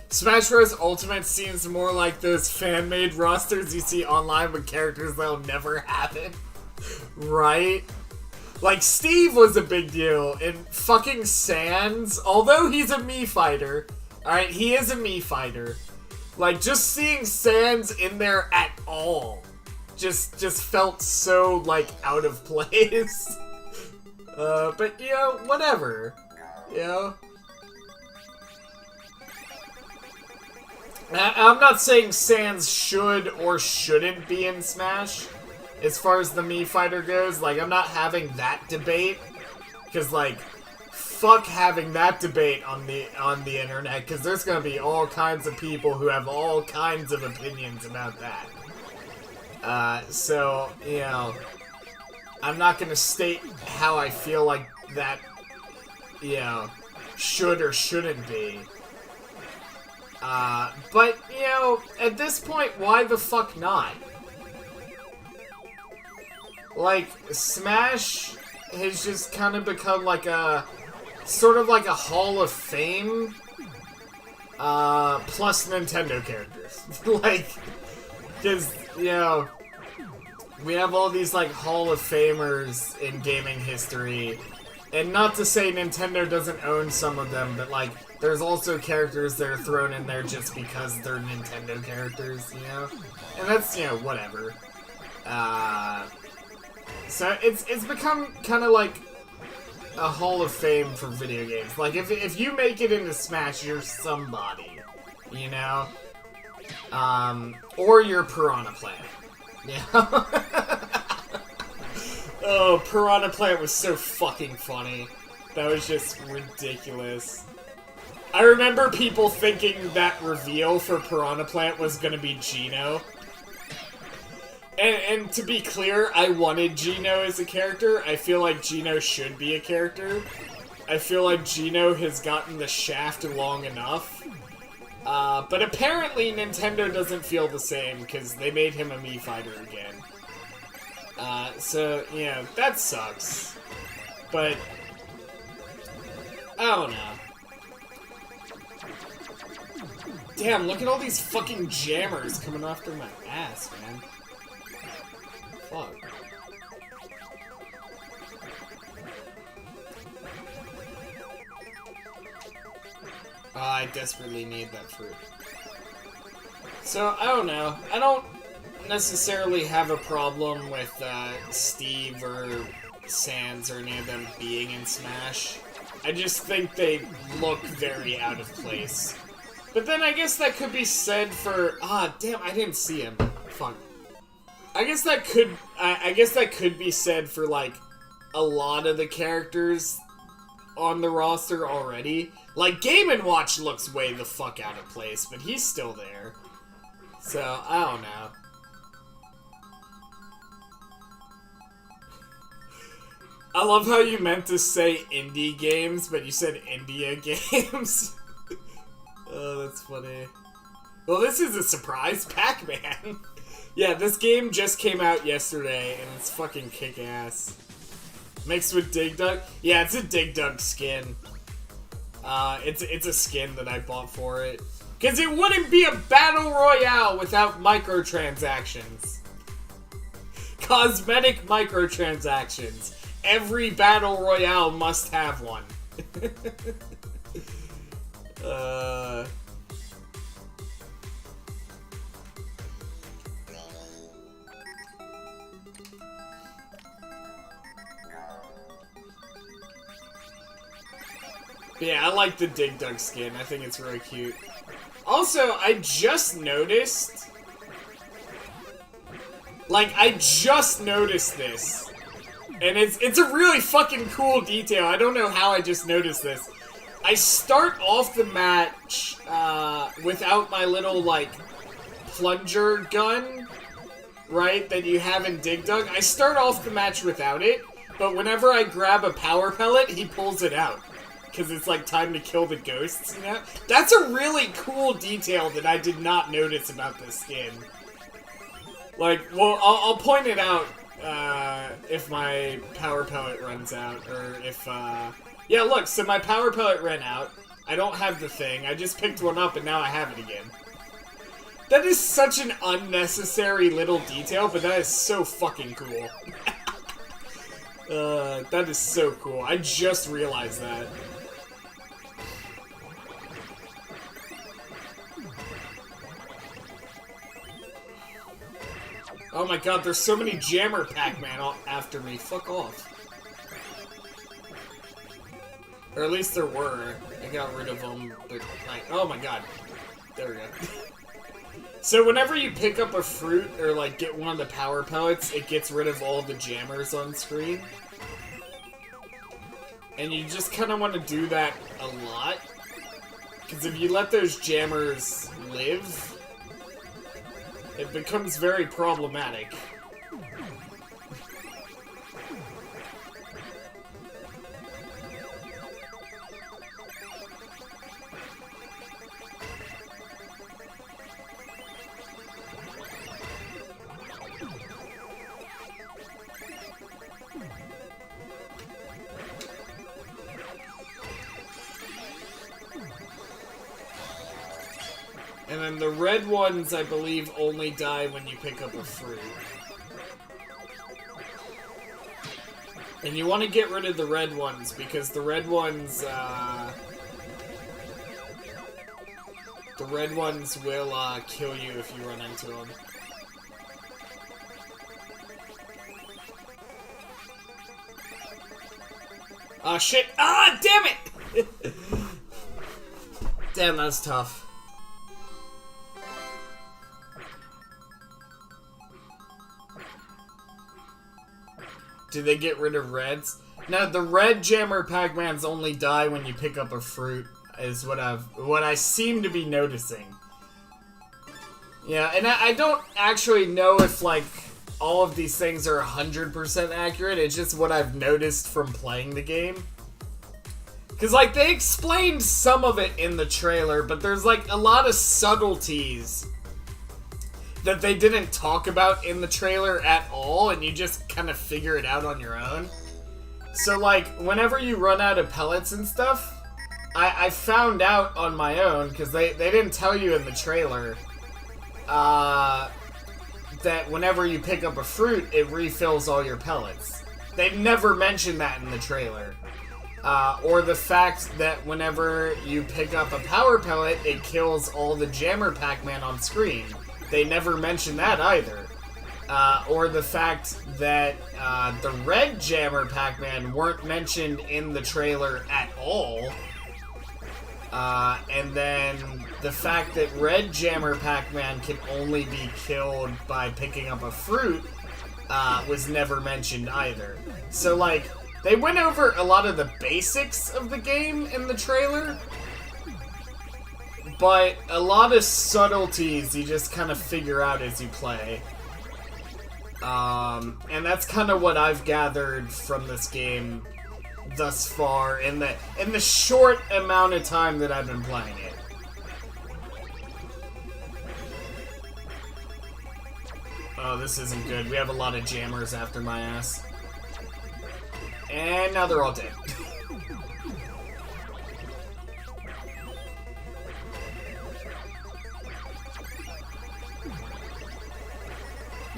Smash Bros. Ultimate seems more like those fan-made rosters you see online with characters that'll never happen. Right? Like, Steve was a big deal, and fucking Sans, although he's a Mii fighter, alright, he is a Mii fighter, like, just seeing Sans in there at all just felt so, like, out of place. But, you know, whatever. You know? I'm not saying Sans should or shouldn't be in Smash. As far as the Mii fighter goes, like, I'm not having that debate, because, like, fuck having that debate on the internet, because there's gonna be all kinds of people who have all kinds of opinions about that. So, you know, I'm not gonna state how I feel like that, you know, should or shouldn't be. But, you know, at this point, why the fuck not? like, Smash has just kind of become like a, sort of like a Hall of Fame, plus Nintendo characters. Like, because, you know, we have all these, like, Hall of Famers in gaming history, and not to say Nintendo doesn't own some of them, but, like, there's also characters that are thrown in there just because they're Nintendo characters, you know? And that's, you know, whatever. So it's become kind of like a Hall of Fame for video games. Like, if you make it into Smash, you're somebody, you know? Or you're Piranha Plant. Yeah. Oh, Piranha Plant was so fucking funny. That was just ridiculous. I remember people thinking that reveal for Piranha Plant was gonna be Geno. And to be clear, I wanted Geno as a character. I feel like Geno should be a character. I feel like Geno has gotten the shaft long enough. But apparently Nintendo doesn't feel the same, because they made him a Mii fighter again. So, yeah, that sucks. But, I don't know. Damn, look at all these fucking jammers coming after my ass, man. Fuck. Oh, I desperately need that fruit. So, I don't know. I don't necessarily have a problem with Steve or Sans or any of them being in Smash. I just think they look very out of place. But then I guess that could be said for... Ah, damn, I didn't see him. Fuck. I guess that could be said for, like, a lot of the characters on the roster already. Like, Game & Watch looks way the fuck out of place, but he's still there. So, I don't know. I love how you meant to say indie games, but you said India games. Oh, that's funny. Well, this is a surprise. Pacman. Yeah, this game just came out yesterday, and it's fucking kick-ass. Mixed with Dig Dug? Yeah, it's a Dig Dug skin. It's a skin that I bought for it. Because it wouldn't be a battle royale without microtransactions. Cosmetic microtransactions. Every battle royale must have one. Yeah, I like the Dig Dug skin. I think it's really cute. Also, I just noticed... Like, I just noticed this. And it's a really fucking cool detail. I don't know how I just noticed this. I start off the match without my little, like, plunger gun, right, that you have in Dig Dug. I start off the match without it, but whenever I grab a power pellet, he pulls it out. Because it's, like, time to kill the ghosts, you know? That's a really cool detail that I did not notice about this skin. Like, well, I'll point it out if my power pellet runs out, or if, yeah, look, so my power pellet ran out. I don't have the thing. I just picked one up, and now I have it again. That is such an unnecessary little detail, but that is so fucking cool. That is so cool. I just realized that. Oh my god, there's so many Jammer Pacman after me. Fuck off. Or at least there were. I got rid of them, but like, oh my god. There we go. So whenever you pick up a fruit or like get one of the power pellets, it gets rid of all the jammers on screen. And you just kind of want to do that a lot. Because if you let those jammers live, it becomes very problematic. And then the red ones, I believe, only die when you pick up a fruit. And you want to get rid of the red ones, because the red ones, will, kill you if you run into them. Oh, shit! Ah, damn it! Damn, that's tough. Do they get rid of reds? No, the red jammer Pac-Mans only die when you pick up a fruit, is what I seem to be noticing. Yeah, and I don't actually know if, like, all of these things are 100% accurate. It's just what I've noticed from playing the game. Because, like, they explained some of it in the trailer, but there's, like, a lot of subtleties that they didn't talk about in the trailer at all, and you just kind of figure it out on your own. So, like, whenever you run out of pellets and stuff, I found out on my own, because they didn't tell you in the trailer, that whenever you pick up a fruit, it refills all your pellets. They never mentioned that in the trailer. Or the fact that whenever you pick up a power pellet, it kills all the Jammer Pac-Man on screen. They never mentioned that either. Or the fact that the red Jammer Pac-Man weren't mentioned in the trailer at all. And then the fact that red Jammer Pac-Man can only be killed by picking up a fruit was never mentioned either. So, like, they went over a lot of the basics of the game in the trailer, but a lot of subtleties you just kind of figure out as you play. And that's kind of what I've gathered from this game thus far in the short amount of time that I've been playing it. Oh, this isn't good. We have a lot of jammers after my ass. And now they're all dead.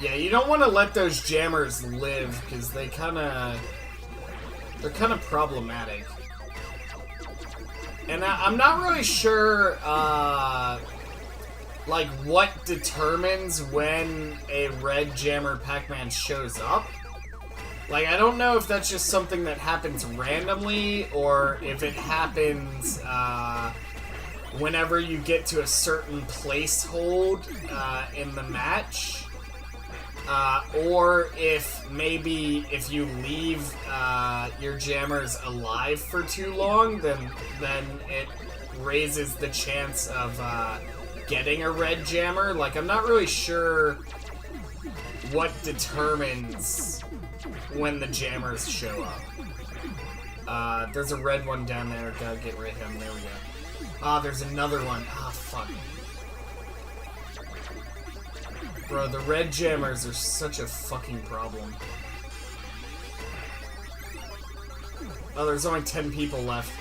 Yeah, you don't want to let those jammers live, because they're kind of problematic. And I'm not really sure, like, what determines when a red jammer Pac-Man shows up. Like, I don't know if that's just something that happens randomly, or if it happens, whenever you get to a certain place hold, in the match. Or if maybe if you leave your jammers alive for too long, then it raises the chance of getting a red jammer. Like, I'm not really sure what determines when the jammers show up. There's a red one down there. Gotta get rid of him. There we go. Ah, there's another one. Ah, fuck. Bro, the red jammers are such a fucking problem. Oh, there's only 10 people left.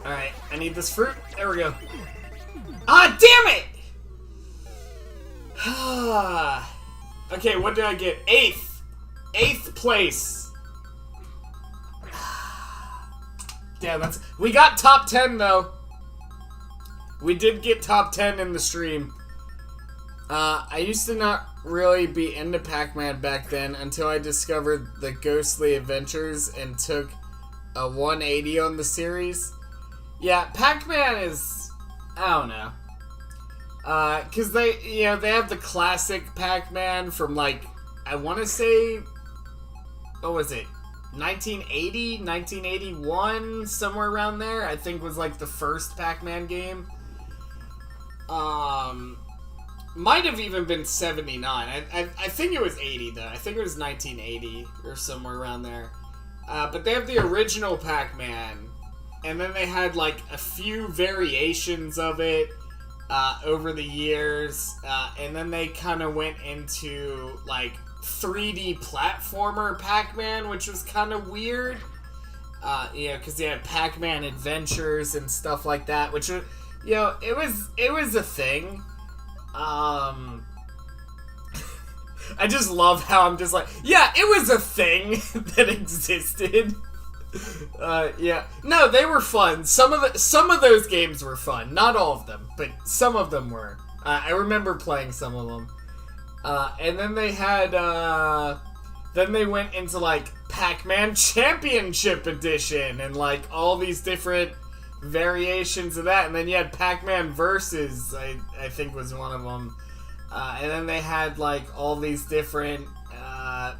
Alright, I need this fruit. There we go. Ah, damn it! Okay, what did I get? 8th! 8th place! Damn, we got top 10 though. We did get top 10 in the stream. I used to not really be into Pac-Man back then until I discovered the Ghostly Adventures and took a 180 on the series. Yeah, Pac-Man is, I don't know. Cause they have the classic Pac-Man from, like, I want to say, what was it? 1980, 1981, somewhere around there, I think was like the first Pac-Man game. Might have even been 79. I think it was 80 though. I think it was 1980 or somewhere around there. But they have the original Pac-Man, and then they had like a few variations of it over the years, and then they kind of went into like 3D platformer Pac-Man, which was kind of weird. because you had Pac-Man Adventures and stuff like that, which, it was a thing. I just love how I'm just like, yeah, it was a thing that existed. Yeah. No, they were fun. Some of those games were fun. Not all of them, but some of them were. I remember playing some of them. And then they had, then they went into, like, Pac-Man Championship Edition and, like, all these different variations of that. And then you had Pac-Man Versus, I think was one of them. And then they had, like, all these different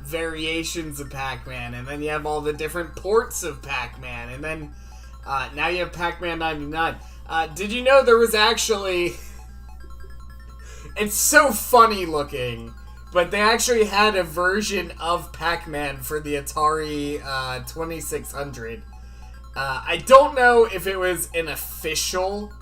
variations of Pac-Man. And then you have all the different ports of Pac-Man. And then now you have Pac-Man 99. Did you know there was actually... It's so funny looking, but they actually had a version of Pac-Man for the Atari 2600. I don't know if it was an official,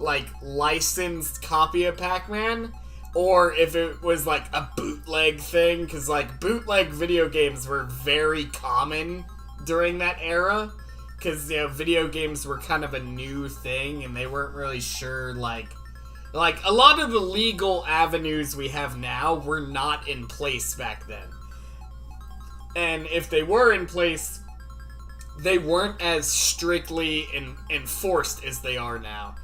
like, licensed copy of Pac-Man, or if it was, like, a bootleg thing, because, like, bootleg video games were very common during that era, because, video games were kind of a new thing, and they weren't really sure, like, a lot of the legal avenues we have now were not in place back then. And if they were in place, they weren't as strictly enforced as they are now.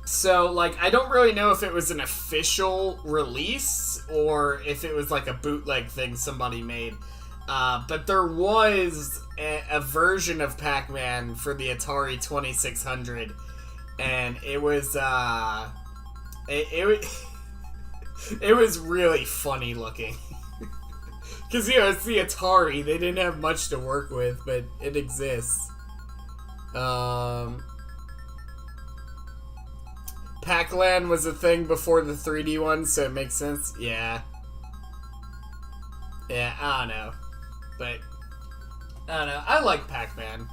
So, like, I don't really know if it was an official release or if it was, like, a bootleg thing somebody made. But there was a version of Pac-Man for the Atari 2600. And it was, it was really funny looking. Because, it's the Atari. They didn't have much to work with, but it exists. Pac-Land was a thing before the 3D one, so it makes sense. Yeah. Yeah, I don't know. But, I don't know. I like Pac-Man.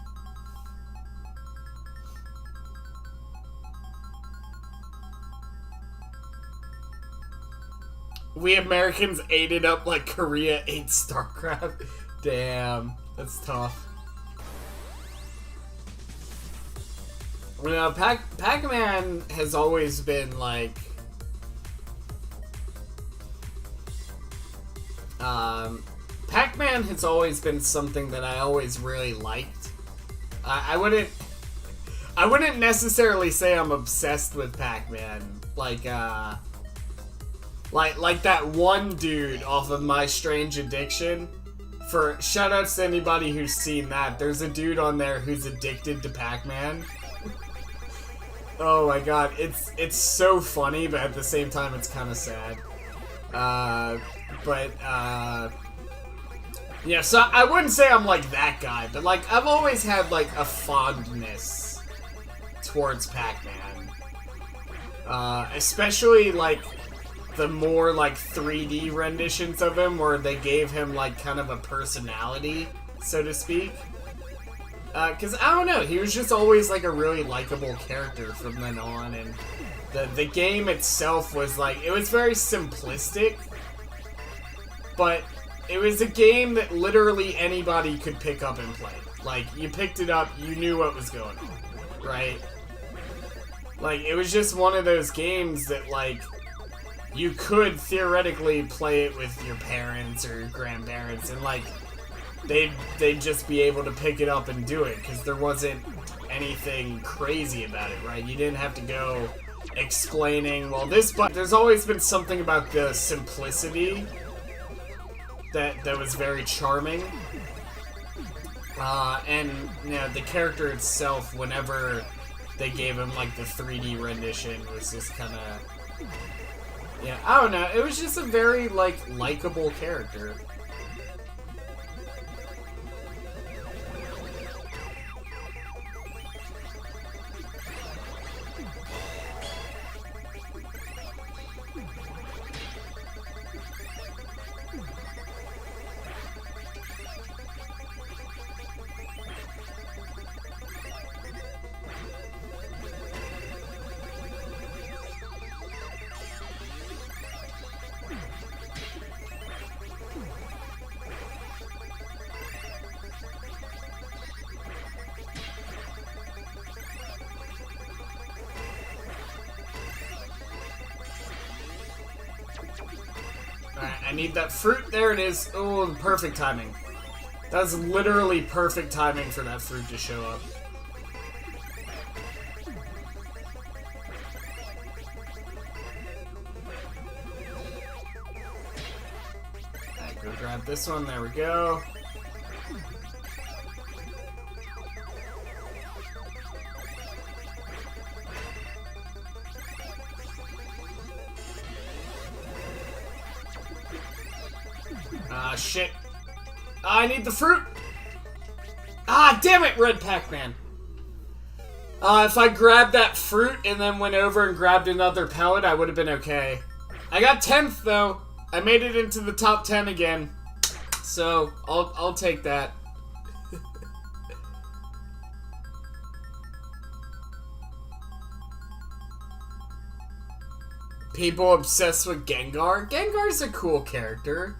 We Americans ate it up like Korea ate StarCraft. Damn, that's tough. Pac-Man has always been like... Pac-Man has always been something that I always really liked. I wouldn't necessarily say I'm obsessed with Pac-Man. Like that one dude off of My Strange Addiction. For shoutouts to anybody who's seen that. There's a dude on there who's addicted to Pac-Man. Oh my god, it's so funny, but at the same time it's kind of sad. Yeah, so I wouldn't say I'm like that guy, but like I've always had like a fondness towards Pac-Man. Especially like the more like 3D renditions of him where they gave him like kind of a personality, so to speak. Cause I don't know, he was just always like a really likable character from then on, and the game itself was like, it was very simplistic, but it was a game that literally anybody could pick up and play. Like, you picked it up, you knew what was going on, right? Like, it was just one of those games that like, you could theoretically play it with your parents or your grandparents, and like, they'd just be able to pick it up and do it, because there wasn't anything crazy about it, right? You didn't have to go explaining, well, but there's always been something about the simplicity that was very charming. And, the character itself, whenever they gave him, like, the 3D rendition, was just kind of... Yeah, I don't know, it was just a very, like, likable character. I need that fruit. There it is. Oh, perfect timing. That's literally perfect timing for that fruit to show up. Alright, go grab this one. There we go. Ah, shit. I need the fruit! Ah, damn it, Red Pacman! If I grabbed that fruit and then went over and grabbed another pellet, I would have been okay. I got 10th, though. I made it into the top 10 again. So, I'll take that. People obsessed with Gengar? Gengar's a cool character.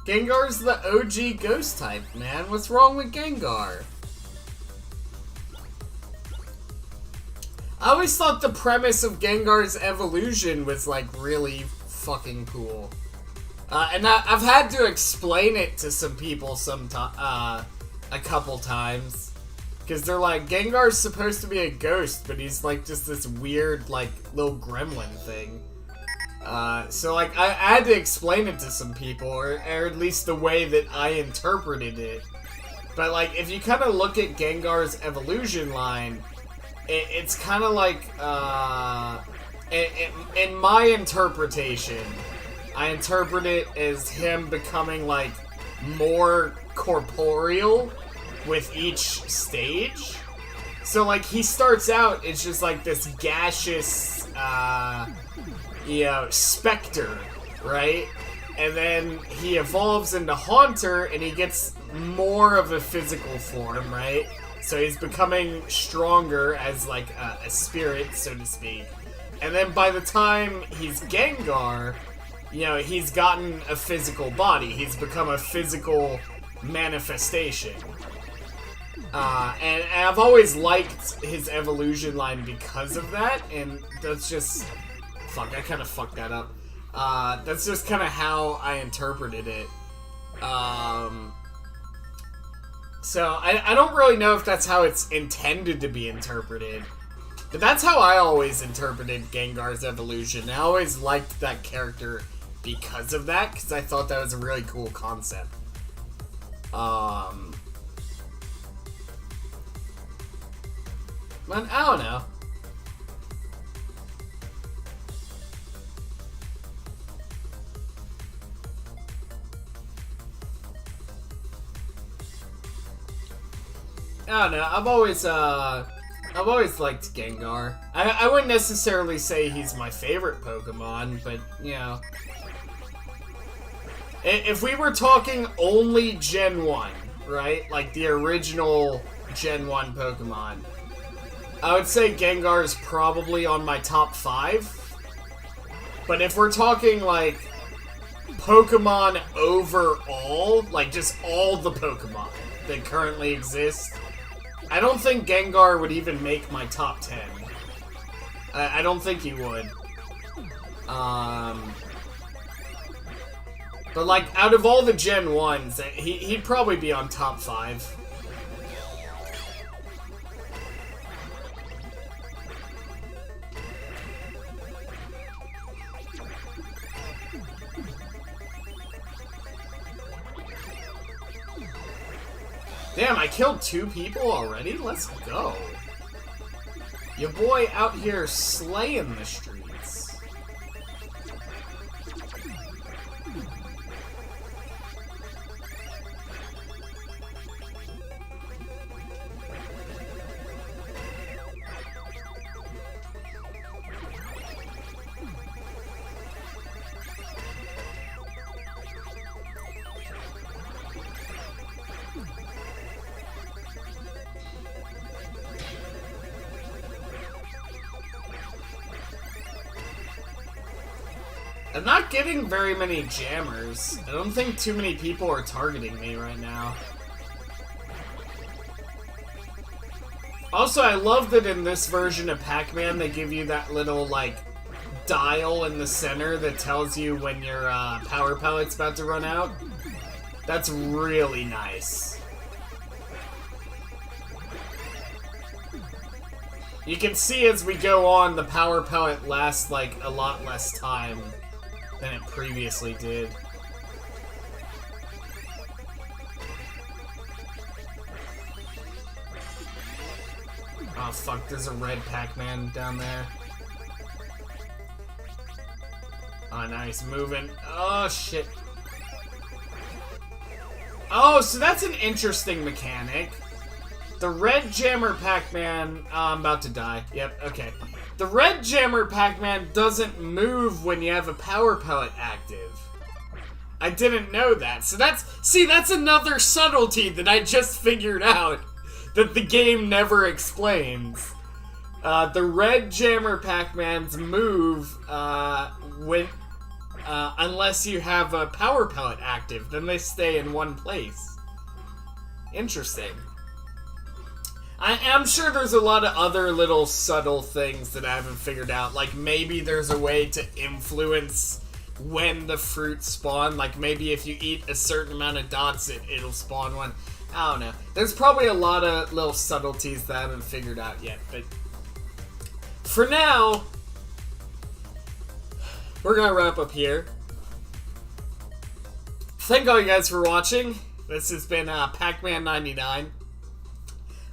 Gengar's the OG ghost type, man. What's wrong with Gengar? I always thought the premise of Gengar's evolution was, like, really fucking cool. And I've had to explain it to some people a couple times. Because they're like, Gengar's supposed to be a ghost, but he's, like, just this weird, like, little gremlin thing. So, like, I had to explain it to some people, or at least the way that I interpreted it. But, like, if you kind of look at Gengar's evolution line, it's kind of like, in my interpretation, I interpret it as him becoming, like, more corporeal with each stage. So, like, he starts out, it's just, like, this gaseous, you know, specter, right? And then he evolves into Haunter, and he gets more of a physical form, right? So he's becoming stronger as, like, a spirit, so to speak. And then by the time he's Gengar, you know, he's gotten a physical body. He's become a physical manifestation. And I've always liked his evolution line because of that, and that's just... Fuck, I kind of fucked that up. That's just kind of how I interpreted it. So, I don't really know if that's how it's intended to be interpreted. But that's how I always interpreted Gengar's evolution. I always liked that character because of that, because I thought that was a really cool concept. But I don't know. I don't know. I've always liked Gengar. I wouldn't necessarily say he's my favorite Pokemon, but, you know. If we were talking only Gen 1, right? Like the original Gen 1 Pokemon, I would say Gengar is probably on my top 5. But if we're talking, like, Pokemon overall, like just all the Pokemon that currently exist, I don't think Gengar would even make my top 10. I don't think he would. But, like, out of all the Gen 1s, he'd probably be on top 5. Damn, I killed 2 people already? Let's go. Your boy out here slaying the streets. I'm not getting very many jammers. I don't think too many people are targeting me right now. Also, I love that in this version of Pacman, they give you that little, like, dial in the center that tells you when your power pellet's about to run out. That's really nice. You can see as we go on, the power pellet lasts like a lot less time than it previously did. Oh fuck, there's a red Pacman down there. Oh, now he's moving. Oh shit. Oh, so that's an interesting mechanic. The red jammer Pacman... Oh, I'm about to die. Yep, okay. The red jammer Pacman doesn't move when you have a power pellet active. I didn't know that. So that's... See, that's another subtlety that I just figured out that the game never explains. The red jammer Pacmans move when... unless you have a power pellet active. Then they stay in one place. Interesting. I am sure there's a lot of other little subtle things that I haven't figured out. Like, maybe there's a way to influence when the fruits spawn. Like, maybe if you eat a certain amount of dots, it'll spawn one. I don't know. There's probably a lot of little subtleties that I haven't figured out yet. But for now, we're going to wrap up here. Thank all you guys for watching. This has been Pacman 99.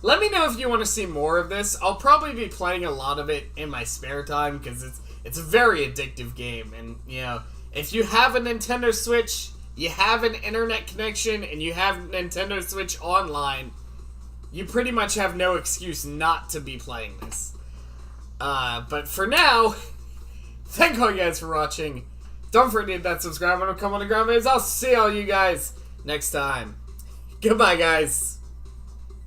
Let me know if you want to see more of this. I'll probably be playing a lot of it in my spare time because it's a very addictive game. And, you know, if you have a Nintendo Switch, you have an internet connection, and you have Nintendo Switch Online, you pretty much have no excuse not to be playing this. But for now, thank all you guys for watching. Don't forget to hit that subscribe button, come on the ground, I'll see all you guys next time. Goodbye, guys.